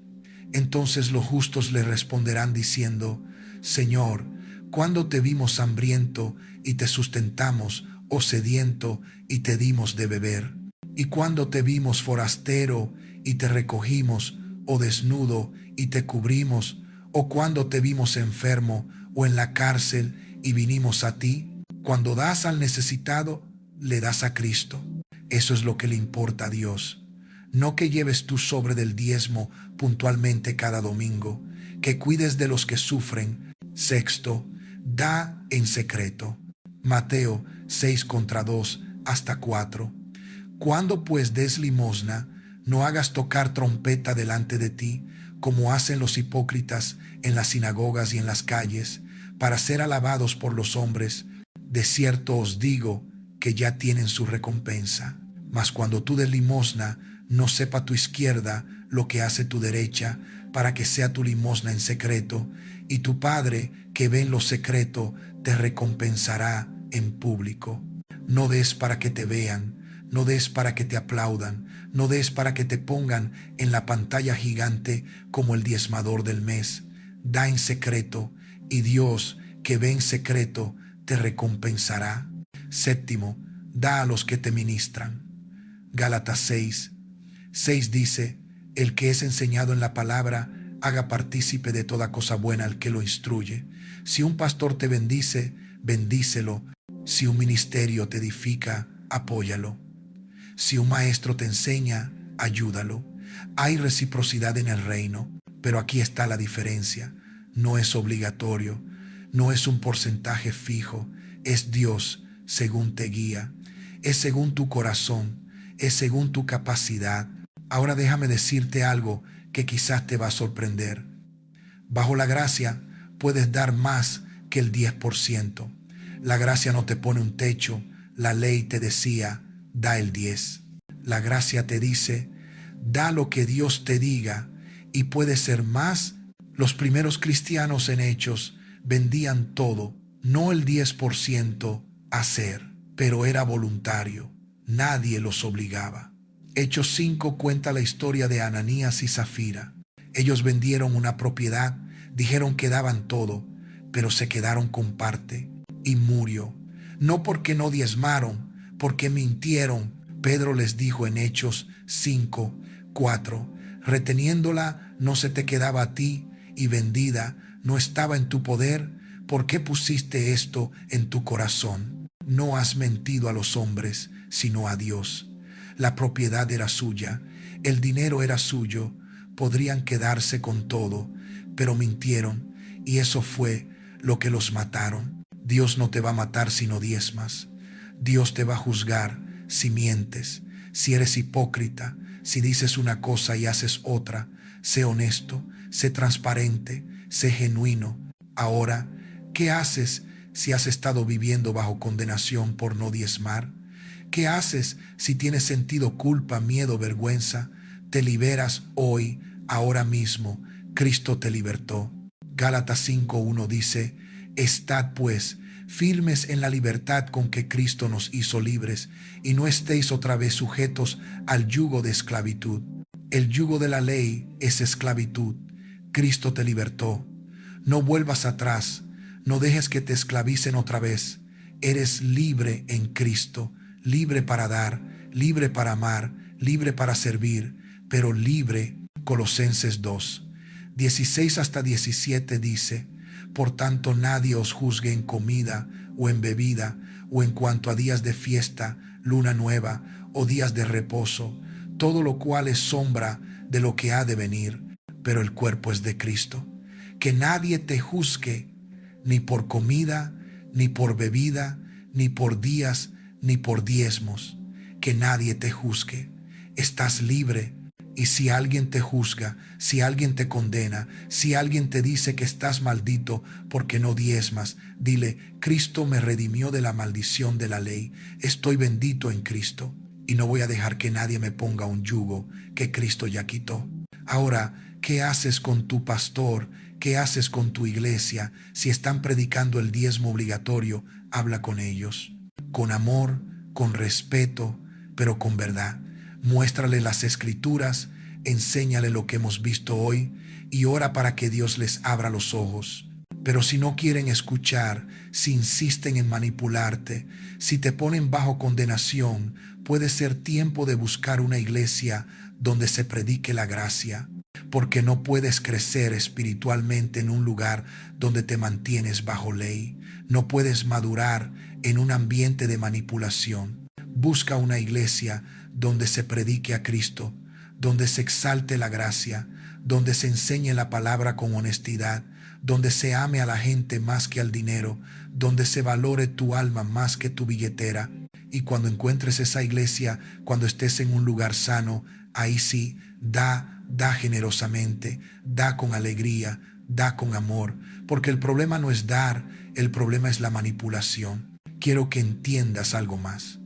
Entonces los justos le responderán diciendo: Señor, ¿cuándo te vimos hambriento y te sustentamos, o sediento y te dimos de beber? ¿Y cuándo te vimos forastero y te recogimos, o desnudo y te cubrimos? ¿O cuándo te vimos enfermo o en la cárcel y vinimos a ti? Cuando das al necesitado, le das a Cristo. Eso es lo que le importa a Dios. No que lleves tu sobre del diezmo puntualmente cada domingo, que cuides de los que sufren. Sexto, da en secreto. Mateo 6:2 hasta 4. Cuando pues des limosna, No hagas tocar trompeta delante de ti, como hacen los hipócritas en las sinagogas y en las calles, para ser alabados por los hombres. De cierto os digo que ya tienen su recompensa. Mas cuando tú des limosna, no sepa tu izquierda lo que hace tu derecha, para que sea tu limosna en secreto, y tu Padre que ve en lo secreto te recompensará en público. No des para que te vean, no des para que te aplaudan, no des para que te pongan en la pantalla gigante como el diezmador del mes. Da en secreto, y Dios que ve en secreto te recompensará. Séptimo, da a los que te ministran. Gálatas 6:6 dice: el que es enseñado en la palabra, haga partícipe de toda cosa buena al que lo instruye. Si un pastor te bendice, bendícelo. Si un ministerio te edifica, apóyalo. Si un maestro te enseña, ayúdalo. Hay reciprocidad en el reino, pero aquí está la diferencia. No es obligatorio, no es un porcentaje fijo, es Dios según te guía, es según tu corazón, es según tu capacidad. Ahora déjame decirte algo que quizás te va a sorprender. Bajo la gracia puedes dar más que el 10%. La gracia no te pone un techo. La ley te decía, da el 10. La gracia te dice, da lo que Dios te diga, y puede ser más. Los primeros cristianos en Hechos vendían todo, no el 10% a hacer, pero era voluntario. Nadie los obligaba. Hechos 5 cuenta la historia de Ananías y Zafira. Ellos vendieron una propiedad, dijeron que daban todo, pero se quedaron con parte, y murió. No porque no diezmaron, porque mintieron. Pedro les dijo en Hechos 5:4, reteniéndola no se te quedaba a ti, y vendida no estaba en tu poder. ¿Por qué pusiste esto en tu corazón? No has mentido a los hombres, sino a Dios. La propiedad era suya, el dinero era suyo, podrían quedarse con todo, pero mintieron, y eso fue lo que los mataron. Dios no te va a matar si no diezmas. Dios te va a juzgar si mientes, si eres hipócrita, si dices una cosa y haces otra. Sé honesto, sé transparente, sé genuino. Ahora, ¿qué haces si has estado viviendo bajo condenación por no diezmar? ¿Qué haces si tienes sentido culpa, miedo, vergüenza? Te liberas hoy, ahora mismo. Cristo te libertó. Gálatas 5:1 dice: estad pues firmes en la libertad con que Cristo nos hizo libres, y no estéis otra vez sujetos al yugo de esclavitud. El yugo de la ley es esclavitud. Cristo te libertó. No vuelvas atrás, no dejes que te esclavicen otra vez. Eres libre en Cristo, libre para dar, libre para amar, libre para servir, pero libre. Colosenses 2:16-17 dice: por tanto, nadie os juzgue en comida o en bebida, o en cuanto a días de fiesta, luna nueva o días de reposo, todo lo cual es sombra de lo que ha de venir, pero el cuerpo es de Cristo. Que nadie te juzgue, ni por comida, ni por bebida, ni por días, ni por diezmos. Que nadie te juzgue. Estás libre. Y si alguien te juzga, si alguien te condena, si alguien te dice que estás maldito porque no diezmas, dile: Cristo me redimió de la maldición de la ley. Estoy bendito en Cristo y no voy a dejar que nadie me ponga un yugo que Cristo ya quitó. Ahora, ¿qué haces con tu pastor? ¿Qué haces con tu iglesia? Si están predicando el diezmo obligatorio, habla con ellos. Con amor, con respeto, pero con verdad. Muéstrale las escrituras, enséñale lo que hemos visto hoy y ora para que Dios les abra los ojos. Pero si no quieren escuchar, si insisten en manipularte, si te ponen bajo condenación, puede ser tiempo de buscar una iglesia donde se predique la gracia, porque no puedes crecer espiritualmente en un lugar donde te mantienes bajo ley. No puedes madurar en un ambiente de manipulación. Busca una iglesia donde se predique a Cristo, donde se exalte la gracia, donde se enseñe la palabra con honestidad, donde se ame a la gente más que al dinero, donde se valore tu alma más que tu billetera. Y cuando encuentres esa iglesia, cuando estés en un lugar sano, ahí sí, da generosamente, da con alegría, da con amor, porque el problema no es dar, el problema es la manipulación. Quiero que entiendas algo más.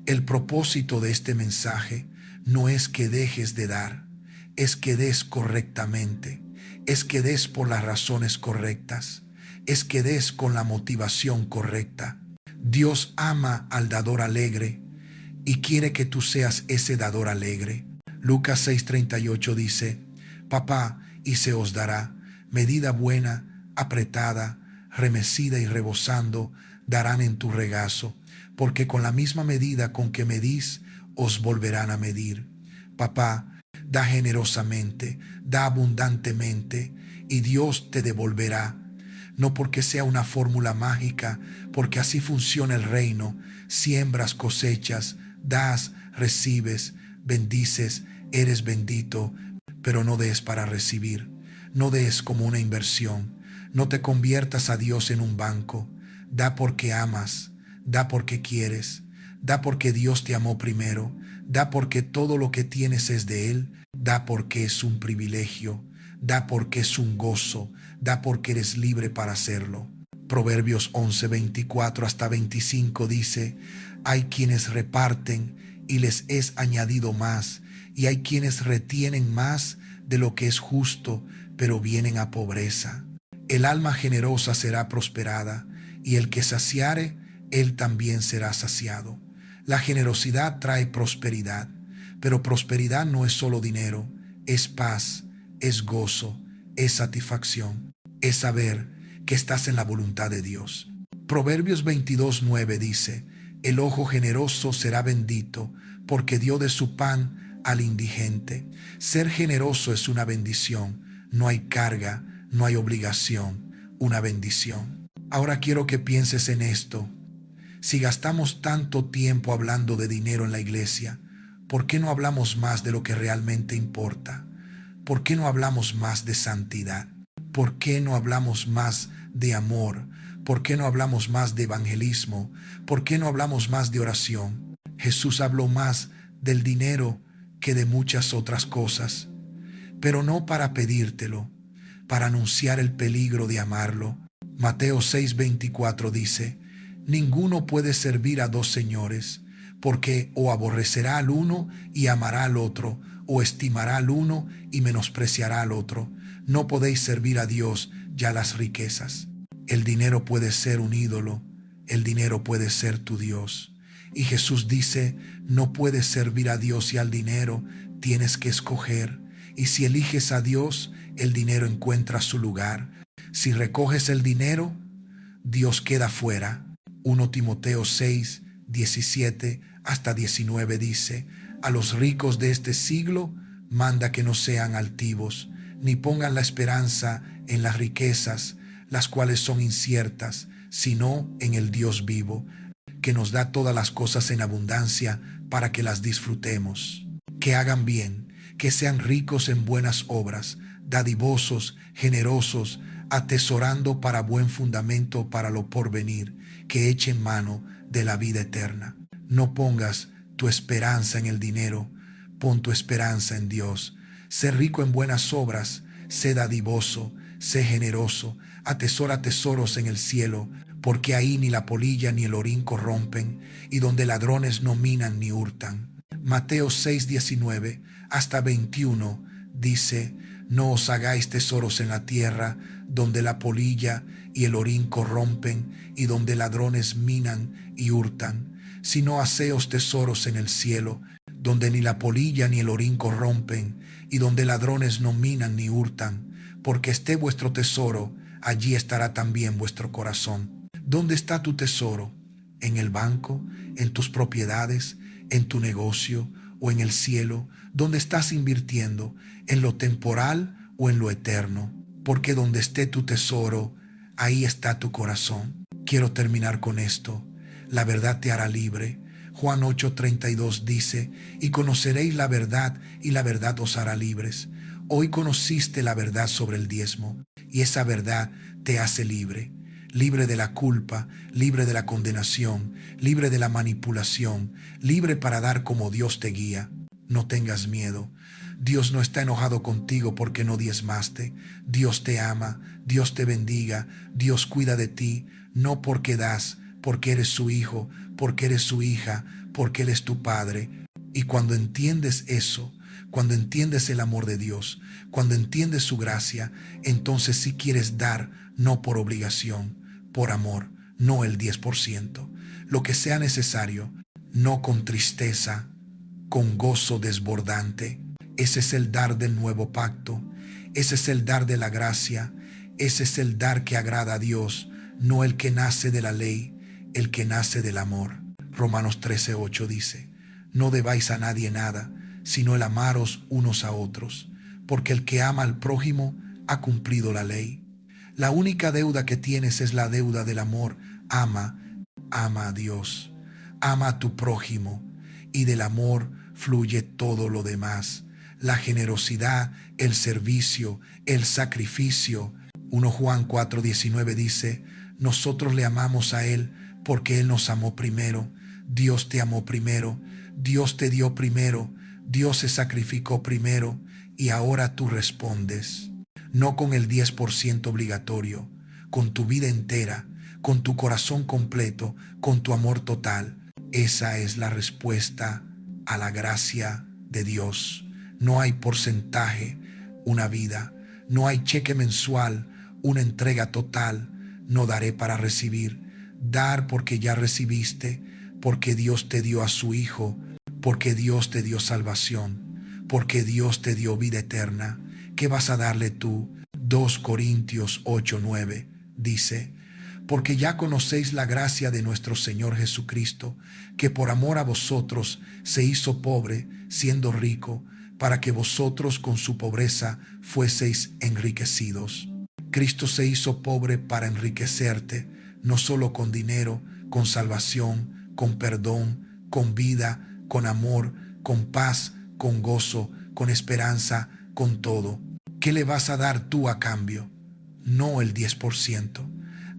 El propósito de este mensaje no es que dejes de dar, es que des correctamente, es que des por las razones correctas, es que des con la motivación correcta. Dios ama al dador alegre y quiere que tú seas ese dador alegre. Lucas 6:38 dice, Papá, y se os dará, medida buena, apretada, remecida y rebosando, darán en tu regazo, porque con la misma medida con que medís, os volverán a medir. Papá, da generosamente, da abundantemente, y Dios te devolverá. No porque sea una fórmula mágica, porque así funciona el reino. Siembras, cosechas, das, recibes, bendices, eres bendito, pero no des para recibir. No des como una inversión. No te conviertas a Dios en un banco. Da porque amas, da porque quieres, da porque Dios te amó primero, da porque todo lo que tienes es de Él, da porque es un privilegio, da porque es un gozo, da porque eres libre para hacerlo. Proverbios 11:24 hasta 25 dice, hay quienes reparten y les es añadido más, y hay quienes retienen más de lo que es justo, pero vienen a pobreza. El alma generosa será prosperada, y el que saciare, él también será saciado. La generosidad trae prosperidad, pero prosperidad no es solo dinero, es paz, es gozo, es satisfacción, es saber que estás en la voluntad de Dios. Proverbios 22:9 dice, el ojo generoso será bendito, porque dio de su pan al indigente. Ser generoso es una bendición, no hay carga, no hay obligación, una bendición. Ahora quiero que pienses en esto. Si gastamos tanto tiempo hablando de dinero en la iglesia, ¿por qué no hablamos más de lo que realmente importa? ¿Por qué no hablamos más de santidad? ¿Por qué no hablamos más de amor? ¿Por qué no hablamos más de evangelismo? ¿Por qué no hablamos más de oración? Jesús habló más del dinero que de muchas otras cosas, pero no para pedírtelo, para anunciar el peligro de amarlo. Mateo 6:24 dice, ninguno puede servir a dos señores, porque o aborrecerá al uno y amará al otro, o estimará al uno y menospreciará al otro. No podéis servir a Dios y a las riquezas. El dinero puede ser un ídolo, el dinero puede ser tu Dios. Y Jesús dice, no puedes servir a Dios y al dinero, tienes que escoger. Y si eliges a Dios, el dinero encuentra su lugar. Si recoges el dinero, Dios queda fuera. 1 Timoteo 6:17 hasta 19 dice, a los ricos de este siglo manda que no sean altivos, ni pongan la esperanza en las riquezas, las cuales son inciertas, sino en el Dios vivo, que nos da todas las cosas en abundancia para que las disfrutemos. Que hagan bien, que sean ricos en buenas obras, dadivosos, generosos, atesorando para buen fundamento para lo porvenir, que echen mano de la vida eterna. No pongas tu esperanza en el dinero, pon tu esperanza en Dios. Sé rico en buenas obras, sé dadivoso, sé generoso, atesora tesoros en el cielo, porque ahí ni la polilla ni el orín corrompen, y donde ladrones no minan ni hurtan. Mateo 6:19 hasta 21 dice, no os hagáis tesoros en la tierra, donde la polilla y el orín corrompen, y donde ladrones minan y hurtan, sino haceos tesoros en el cielo, donde ni la polilla ni el orín corrompen, y donde ladrones no minan ni hurtan, porque esté vuestro tesoro, allí estará también vuestro corazón. ¿Dónde está tu tesoro? ¿En el banco? ¿En tus propiedades? ¿En tu negocio? ¿O en el cielo? ¿Dónde estás invirtiendo? ¿En lo temporal o en lo eterno? Porque donde esté tu tesoro, ahí está tu corazón. Quiero terminar con esto. La verdad te hará libre. Juan 8:32 dice, y conoceréis la verdad, y la verdad os hará libres. Hoy conociste la verdad sobre el diezmo, y esa verdad te hace libre. libre de la culpa, libre de la condenación, libre de la manipulación, libre para dar como Dios te guía. No tengas miedo. Dios no está enojado contigo porque no diezmaste. Dios te ama, Dios te bendiga, Dios cuida de ti, no porque das, porque eres su hijo, porque eres su hija, porque Él es tu Padre. Y cuando entiendes eso, cuando entiendes el amor de Dios, cuando entiendes su gracia, entonces sí quieres dar, no por obligación, por amor, no el 10%, lo que sea necesario, no con tristeza, con gozo desbordante. Ese es el dar del nuevo pacto, ese es el dar de la gracia, ese es el dar que agrada a Dios, no el que nace de la ley, el que nace del amor. Romanos 13:8 dice: no debáis a nadie nada, sino el amaros unos a otros, porque el que ama al prójimo ha cumplido la ley. La única deuda que tienes es la deuda del amor. Ama a Dios, ama a tu prójimo, y del amor fluye todo lo demás. La generosidad, el servicio, el sacrificio. 1 Juan 4:19 dice: nosotros le amamos a Él porque Él nos amó primero. Dios te amó primero, Dios te dio primero, Dios se sacrificó primero, y ahora tú respondes. No con el 10% obligatorio, con tu vida entera, con tu corazón completo, con tu amor total. Esa es la respuesta a la gracia de Dios. No hay porcentaje, una vida. No hay cheque mensual, una entrega total. No daré para recibir. Dar porque ya recibiste, porque Dios te dio a su Hijo, porque Dios te dio salvación, porque Dios te dio vida eterna. ¿Qué vas a darle tú? 2 Corintios 8:9 dice: porque ya conocéis la gracia de nuestro Señor Jesucristo, que por amor a vosotros se hizo pobre, siendo rico, para que vosotros con su pobreza fueseis enriquecidos. Cristo se hizo pobre para enriquecerte, no solo con dinero, con salvación, con perdón, con vida, con amor, con paz, con gozo, con esperanza, con todo. ¿Qué le vas a dar tú a cambio? No el 10%.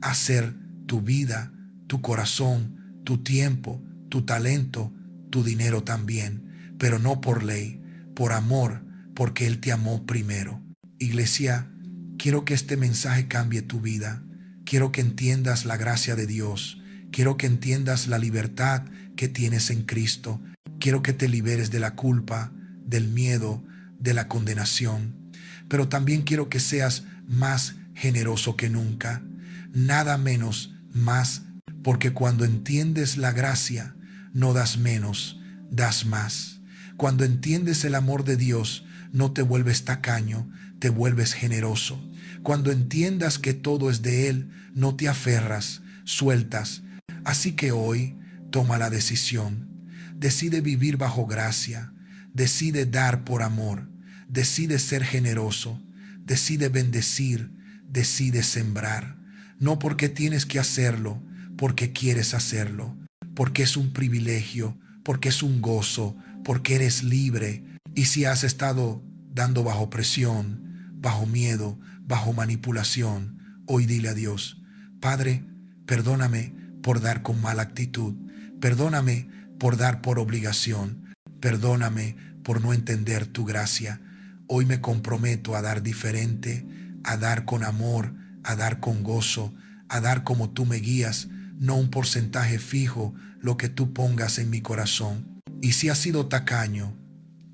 Hacer tu vida, tu corazón, tu tiempo, tu talento, tu dinero también, pero no por ley, por amor, porque Él te amó primero. Iglesia, quiero que este mensaje cambie tu vida. Quiero que entiendas la gracia de Dios. Quiero que entiendas la libertad que tienes en Cristo. Quiero que te liberes de la culpa, del miedo, de la condenación. Pero también quiero que seas más generoso que nunca. Nada menos, más, porque cuando entiendes la gracia, no das menos, das más. Cuando entiendes el amor de Dios, no te vuelves tacaño, te vuelves generoso. Cuando entiendas que todo es de Él, no te aferras, sueltas. Así que hoy toma la decisión. Decide vivir bajo gracia. Decide dar por amor. Decide ser generoso. Decide bendecir. Decide sembrar. No porque tienes que hacerlo, porque quieres hacerlo, porque es un privilegio, porque es un gozo, porque eres libre. Y si has estado dando bajo presión, bajo miedo, bajo manipulación, hoy dile a Dios: Padre, perdóname por dar con mala actitud, perdóname por dar por obligación, perdóname por no entender tu gracia. Hoy me comprometo a dar diferente, a dar con amor, a dar con gozo, a dar como tú me guías, no un porcentaje fijo, lo que tú pongas en mi corazón. Y si has sido tacaño,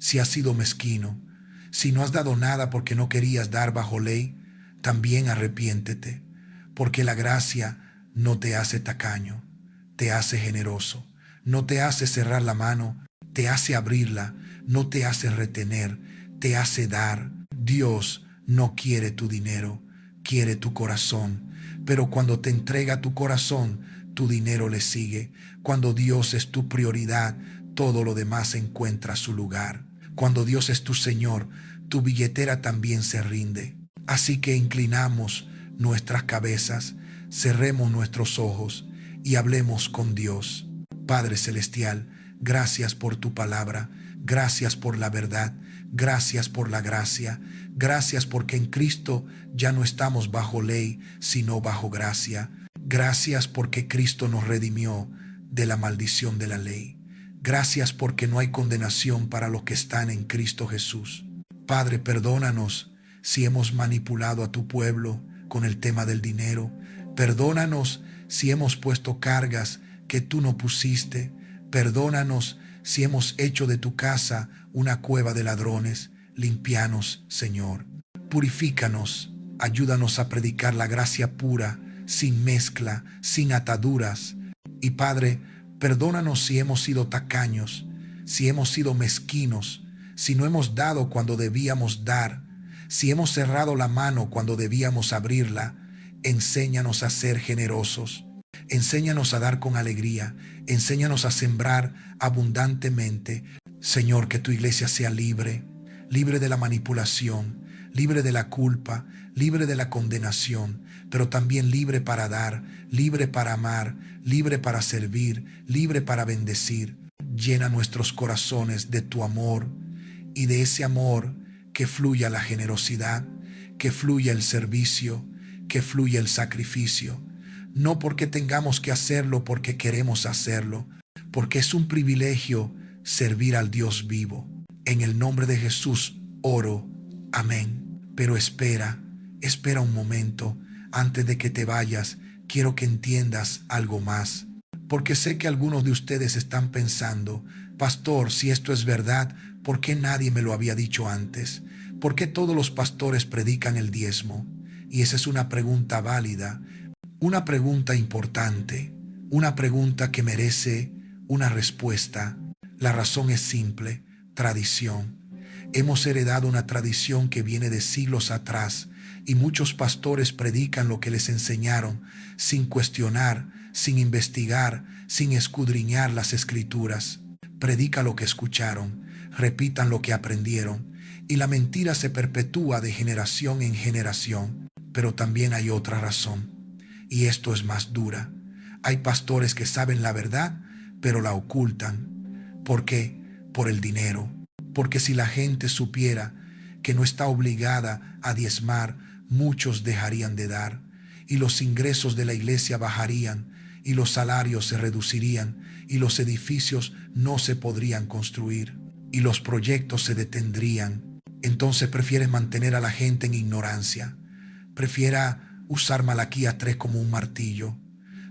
si has sido mezquino, si no has dado nada porque no querías dar bajo ley, también arrepiéntete, porque la gracia no te hace tacaño, te hace generoso, no te hace cerrar la mano, te hace abrirla, no te hace retener, te hace dar. Dios no quiere tu dinero, quiere tu corazón. Pero cuando te entrega tu corazón, tu dinero le sigue. Cuando Dios es tu prioridad, todo lo demás encuentra su lugar. Cuando Dios es tu Señor, tu billetera también se rinde. Así que inclinamos nuestras cabezas, cerremos nuestros ojos y hablemos con Dios. Padre Celestial, gracias por tu palabra, gracias por la verdad, gracias por la gracia, gracias porque en Cristo ya no estamos bajo ley, sino bajo gracia. Gracias porque Cristo nos redimió de la maldición de la ley. Gracias porque no hay condenación para los que están en Cristo Jesús. Padre, perdónanos si hemos manipulado a tu pueblo con el tema del dinero. Perdónanos si hemos puesto cargas que tú no pusiste. Perdónanos si hemos hecho de tu casa una cueva de ladrones. Limpianos, Señor. Purifícanos. Ayúdanos a predicar la gracia pura, sin mezcla, sin ataduras. Y Padre, perdónanos si hemos sido tacaños, si hemos sido mezquinos, si no hemos dado cuando debíamos dar, si hemos cerrado la mano cuando debíamos abrirla. Enséñanos a ser generosos. Enséñanos a dar con alegría. Enséñanos a sembrar abundantemente. Señor, que tu iglesia sea libre, libre de la manipulación, libre de la culpa, libre de la condenación, pero también libre para dar, libre para amar, libre para servir, libre para bendecir. Llena nuestros corazones de tu amor y de ese amor que fluya la generosidad, que fluya el servicio, que fluya el sacrificio. No porque tengamos que hacerlo, porque queremos hacerlo, porque es un privilegio servir al Dios vivo. En el nombre de Jesús oro. Amén. Pero espera un momento. Antes de que te vayas, quiero que entiendas algo más. Porque sé que algunos de ustedes están pensando, pastor, si esto es verdad, ¿por qué nadie me lo había dicho antes? ¿Por qué todos los pastores predican el diezmo? Y esa es una pregunta válida, una pregunta importante, una pregunta que merece una respuesta. La razón es simple: tradición. Hemos heredado una tradición que viene de siglos atrás y muchos pastores predican lo que les enseñaron sin cuestionar, sin investigar, sin escudriñar las escrituras. Predica lo que escucharon, repitan lo que aprendieron y la mentira se perpetúa de generación en generación. Pero también hay otra razón, y esto es más dura. Hay pastores que saben la verdad, pero la ocultan. ¿Por qué? Por el dinero. Porque si la gente supiera que no está obligada a diezmar, muchos dejarían de dar, y los ingresos de la iglesia bajarían, y los salarios se reducirían, y los edificios no se podrían construir, y los proyectos se detendrían. Entonces prefieren mantener a la gente en ignorancia. Prefiera usar Malaquías 3 como un martillo.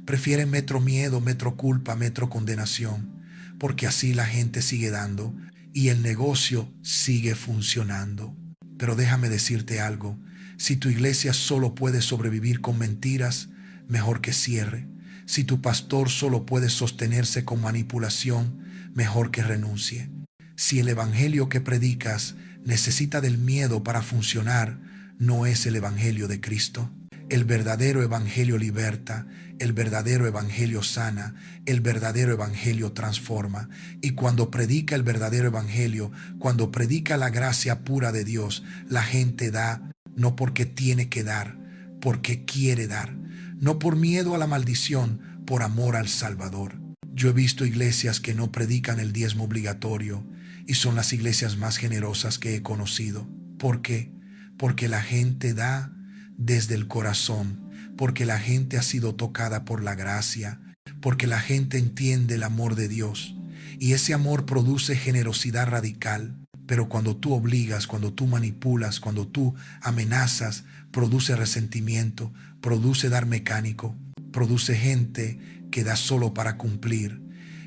Prefieren metro miedo, metro culpa, metro condenación, porque así la gente sigue dando y el negocio sigue funcionando. Pero déjame decirte algo: si tu iglesia solo puede sobrevivir con mentiras, mejor que cierre. Si tu pastor solo puede sostenerse con manipulación, mejor que renuncie. Si el evangelio que predicas necesita del miedo para funcionar, no es el evangelio de Cristo. El verdadero evangelio liberta, el verdadero evangelio sana, el verdadero evangelio transforma. Y cuando predica el verdadero evangelio, cuando predica la gracia pura de Dios, la gente da, no porque tiene que dar, porque quiere dar. No por miedo a la maldición, por amor al Salvador. Yo he visto iglesias que no predican el diezmo obligatorio y son las iglesias más generosas que he conocido. ¿Por qué? Porque la gente da desde el corazón, porque la gente ha sido tocada por la gracia, porque la gente entiende el amor de Dios y ese amor produce generosidad radical. Pero cuando tú obligas, cuando tú manipulas, cuando tú amenazas, produce resentimiento, produce dar mecánico, produce gente que da solo para cumplir,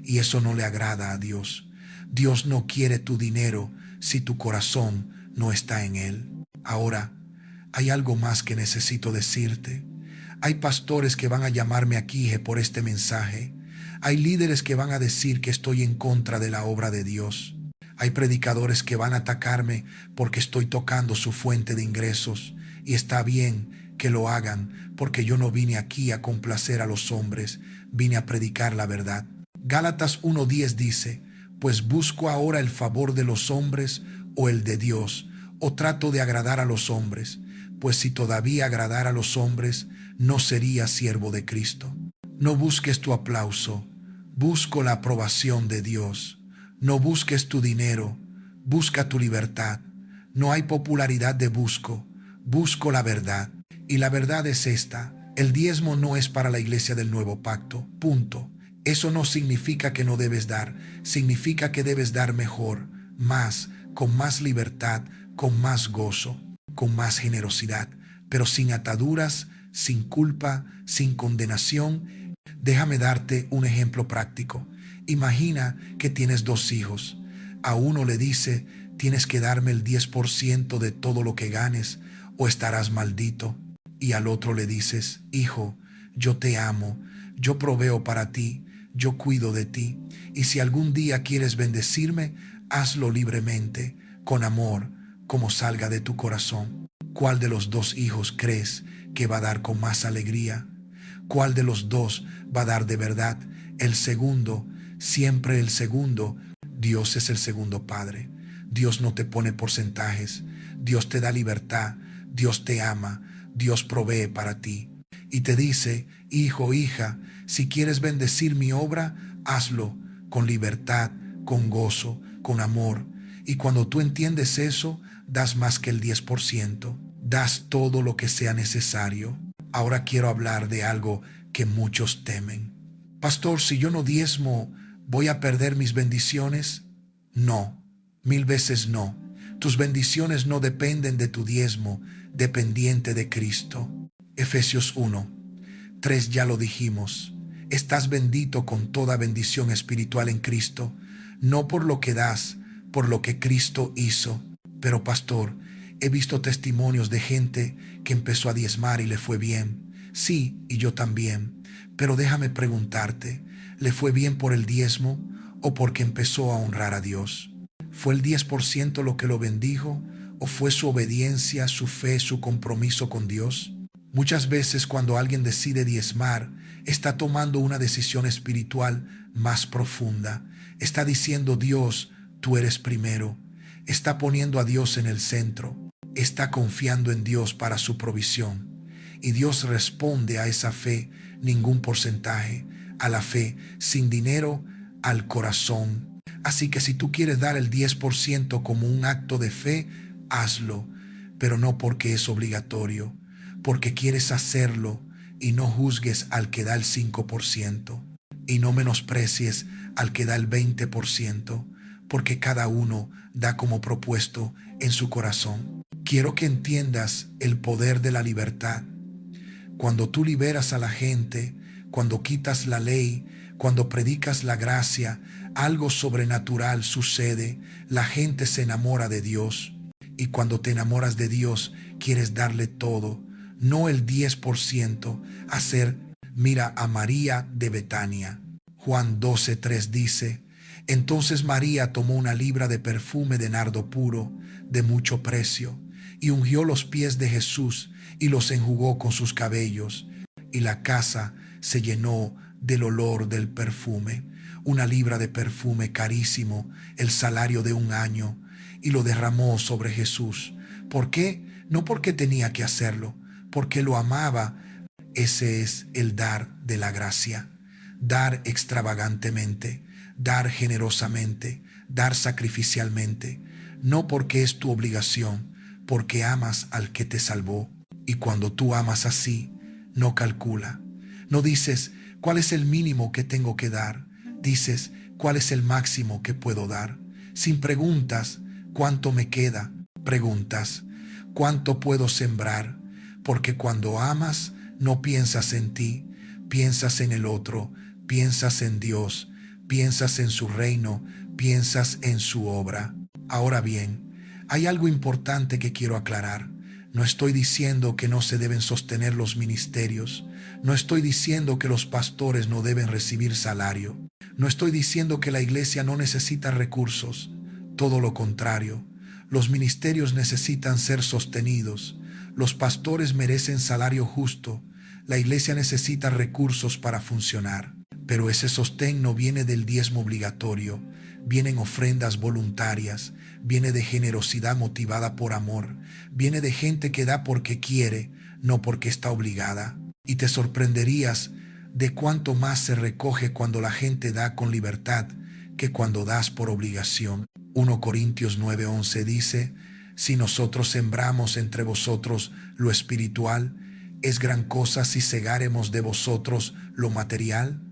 y eso no le agrada a Dios. Dios no quiere tu dinero si tu corazón no está en él. Ahora, hay algo más que necesito decirte. Hay pastores que van a llamarme aquí por este mensaje. Hay líderes que van a decir que estoy en contra de la obra de Dios. Hay predicadores que van a atacarme porque estoy tocando su fuente de ingresos. Y está bien que lo hagan, porque yo no vine aquí a complacer a los hombres, vine a predicar la verdad. Gálatas 1:10 dice: pues busco ahora el favor de los hombres o el de Dios, o trato de agradar a los hombres, pues si todavía agradara a los hombres, no sería siervo de Cristo. No busques tu aplauso, busco la aprobación de Dios. No busques tu dinero, busca tu libertad. No hay popularidad de busco la verdad. Y la verdad es esta: El diezmo no es para la iglesia del nuevo pacto, punto. Eso no significa que no debes dar, significa que debes dar mejor, más, con más libertad, con más gozo, con más generosidad, pero sin ataduras, sin culpa, sin condenación. Déjame darte un ejemplo práctico. Imagina que tienes dos hijos. A uno le dice, tienes que darme el 10% de todo lo que ganes o estarás maldito. Y al otro le dices, hijo, yo te amo, yo proveo para ti, yo cuido de ti, y si algún día quieres bendecirme, hazlo libremente, con amor, como salga de tu corazón. ¿Cuál de los dos hijos crees que va a dar con más alegría? ¿Cuál de los dos va a dar de verdad? El segundo, siempre el segundo. Dios es el segundo padre. Dios no te pone porcentajes. Dios te da libertad. Dios te ama. Dios provee para ti. Y te dice, hijo, hija, si quieres bendecir mi obra, hazlo con libertad, con gozo, con amor. Y cuando tú entiendes eso, das más que el 10%. Das todo lo que sea necesario. Ahora quiero hablar de algo que muchos temen. Pastor, si yo no diezmo, ¿voy a perder mis bendiciones? No, 1000 veces no. Tus bendiciones no dependen de tu diezmo, dependiente de Cristo. Efesios 1:3 ya lo dijimos. Estás bendito con toda bendición espiritual en Cristo, no por lo que das, por lo que Cristo hizo. Pero pastor, he visto testimonios de gente que empezó a diezmar y le fue bien. Sí, y yo también. Pero déjame preguntarte, ¿le fue bien por el diezmo o porque empezó a honrar a Dios? ¿Fue el 10% lo que lo bendijo o fue su obediencia, su fe, su compromiso con Dios? Muchas veces cuando alguien decide diezmar, está tomando una decisión espiritual más profunda. Está diciendo, Dios, tú eres primero. Está poniendo a Dios en el centro. Está confiando en Dios para su provisión. Y Dios responde a esa fe, ningún porcentaje, a la fe, sin dinero, al corazón. Así que si tú quieres dar el 10% como un acto de fe, hazlo, pero no porque es obligatorio, porque quieres hacerlo, y no juzgues al que da el 5%, y no menosprecies al que da el 20%, porque cada uno da como propuesto en su corazón. Quiero que entiendas el poder de la libertad. Cuando tú liberas a la gente, cuando quitas la ley, cuando predicas la gracia, algo sobrenatural sucede. La gente se enamora de Dios. Y cuando te enamoras de Dios, quieres darle todo, no el 10%, mira a María de Betania. Juan 12:3 dice, entonces María tomó una libra de perfume de nardo puro, de mucho precio, y ungió los pies de Jesús y los enjugó con sus cabellos, y la casa se llenó del olor del perfume. Una libra de perfume carísimo, el salario de un año, y lo derramó sobre Jesús. ¿Por qué? No porque tenía que hacerlo, porque lo amaba. Ese es el dar de la gracia. Dar extravagantemente, dar generosamente, dar sacrificialmente, no porque es tu obligación, porque amas al que te salvó. Y cuando tú amas así, no calcula. No dices, ¿cuál es el mínimo que tengo que dar? Dices, ¿cuál es el máximo que puedo dar? Sin preguntas, ¿cuánto me queda? Preguntas, ¿cuánto puedo sembrar? Porque cuando amas, no piensas en ti, piensas en el otro, piensas en Dios, piensas en su reino, piensas en su obra. Ahora bien, hay algo importante que quiero aclarar. No estoy diciendo que no se deben sostener los ministerios. No estoy diciendo que los pastores no deben recibir salario. No estoy diciendo que la iglesia no necesita recursos. Todo lo contrario. Los ministerios necesitan ser sostenidos. Los pastores merecen salario justo. La iglesia necesita recursos para funcionar. Pero ese sostén no viene del diezmo obligatorio. Vienen ofrendas voluntarias. Viene de generosidad motivada por amor. Viene de gente que da porque quiere, no porque está obligada. Y te sorprenderías de cuánto más se recoge cuando la gente da con libertad que cuando das por obligación. 1 Corintios 9:11 dice, si nosotros sembramos entre vosotros lo espiritual, ¿Es gran cosa si cegáremos de vosotros lo material?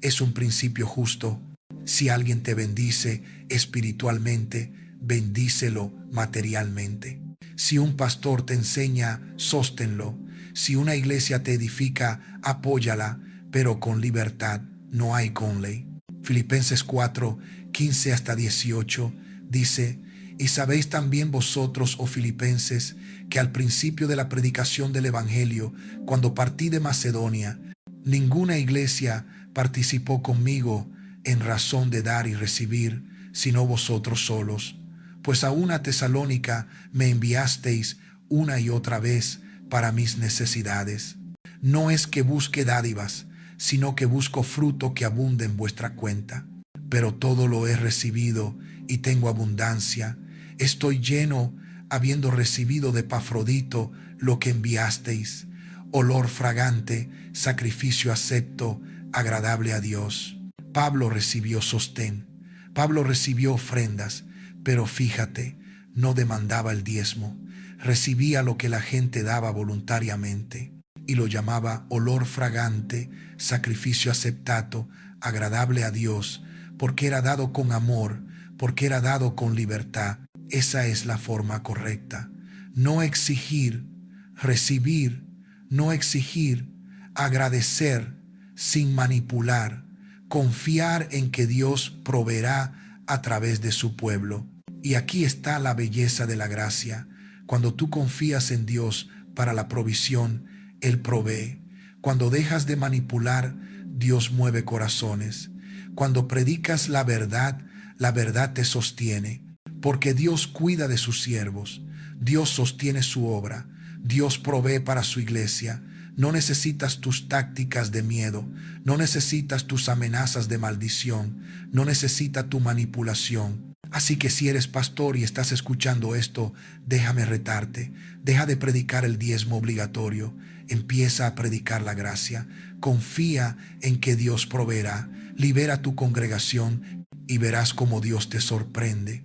Es un principio justo. Si alguien te bendice espiritualmente, bendícelo materialmente. Si un pastor te enseña, sóstenlo. Si una iglesia te edifica, apóyala, pero con libertad, no hay con ley. Filipenses 4, 15 hasta 18 dice: y sabéis también vosotros, oh filipenses, que al principio de la predicación del Evangelio, cuando partí de Macedonia, ninguna iglesia participó conmigo en razón de dar y recibir, sino vosotros solos. Pues a una Tesalónica me enviasteis una y otra vez para mis necesidades. No es que busque dádivas, sino que busco fruto que abunde en vuestra cuenta. Pero todo lo he recibido y tengo abundancia. Estoy lleno, habiendo recibido de Epafrodito lo que enviasteis, olor fragante, sacrificio acepto, agradable a Dios. Pablo recibió sostén, Pablo recibió ofrendas, pero fíjate, no demandaba el diezmo, recibía lo que la gente daba voluntariamente, y lo llamaba olor fragante, sacrificio aceptato, agradable a Dios, porque era dado con amor, porque era dado con libertad. Esa es la forma correcta. No exigir, recibir, no exigir, agradecer sin manipular, confiar en que Dios proveerá a través de su pueblo. Y aquí está la belleza de la gracia. Cuando tú confías en Dios para la provisión, Él provee. Cuando dejas de manipular, Dios mueve corazones. Cuando predicas la verdad te sostiene, porque Dios cuida de sus siervos. Dios sostiene su obra. Dios provee para su iglesia. No necesitas tus tácticas de miedo, no necesitas tus amenazas de maldición, no necesita tu manipulación. Así que si eres pastor y estás escuchando esto, déjame retarte. Deja de predicar el diezmo obligatorio. Empieza a predicar la gracia. Confía en que Dios proveerá. Libera tu congregación y verás cómo Dios te sorprende.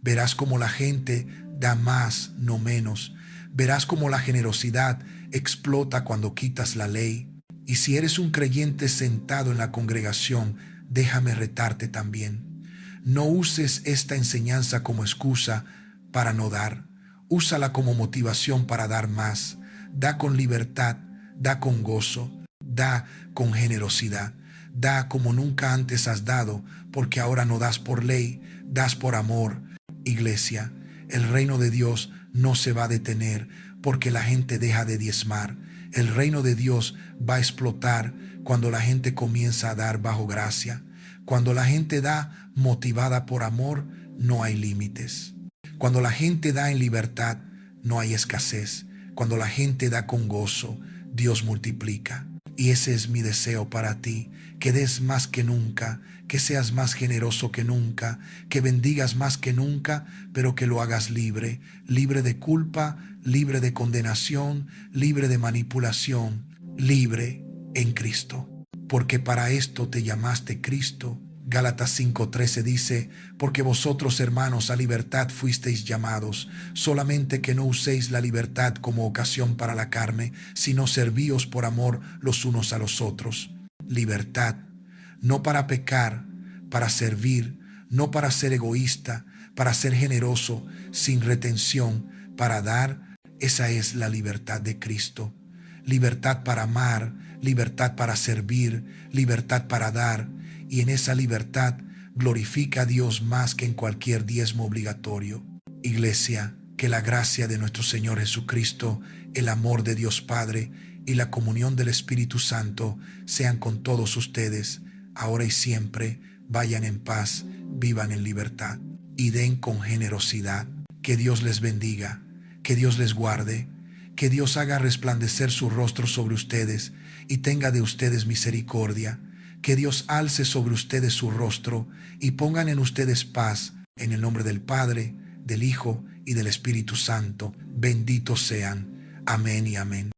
Verás cómo la gente da más, no menos. Verás cómo la generosidad explota cuando quitas la ley. Y si eres un creyente sentado en la congregación, déjame retarte también. No uses esta enseñanza como excusa para no dar. Úsala como motivación para dar más. Da con libertad, da con gozo, da con generosidad. Da como nunca antes has dado, porque ahora no das por ley, das por amor. Iglesia, el reino de Dios no se va a detener porque la gente deja de diezmar. El reino de Dios va a explotar cuando la gente comienza a dar bajo gracia. Cuando la gente da motivada por amor, no hay límites. Cuando la gente da en libertad, no hay escasez. Cuando la gente da con gozo, Dios multiplica. Y ese es mi deseo para ti, que des más que nunca, que seas más generoso que nunca, que bendigas más que nunca, pero que lo hagas libre, libre de culpa, libre de condenación, libre de manipulación, libre en Cristo. Porque para esto te llamaste Cristo. Gálatas 5:13 dice: porque vosotros, hermanos, a libertad fuisteis llamados, solamente que no uséis la libertad como ocasión para la carne, sino servíos por amor los unos a los otros. Libertad, no para pecar, para servir, no para ser egoísta, para ser generoso, sin retención, para dar. Esa es la libertad de Cristo. Libertad para amar, libertad para servir, libertad para dar. Y en esa libertad glorifica a Dios más que en cualquier diezmo obligatorio. Iglesia, que la gracia de nuestro Señor Jesucristo, el amor de Dios Padre y la comunión del Espíritu Santo sean con todos ustedes, ahora y siempre. Vayan en paz, vivan en libertad y den con generosidad. Que Dios les bendiga, que Dios les guarde, que Dios haga resplandecer su rostro sobre ustedes y tenga de ustedes misericordia. Que Dios alce sobre ustedes su rostro y pongan en ustedes paz, en el nombre del Padre, del Hijo y del Espíritu Santo. Benditos sean. Amén y amén.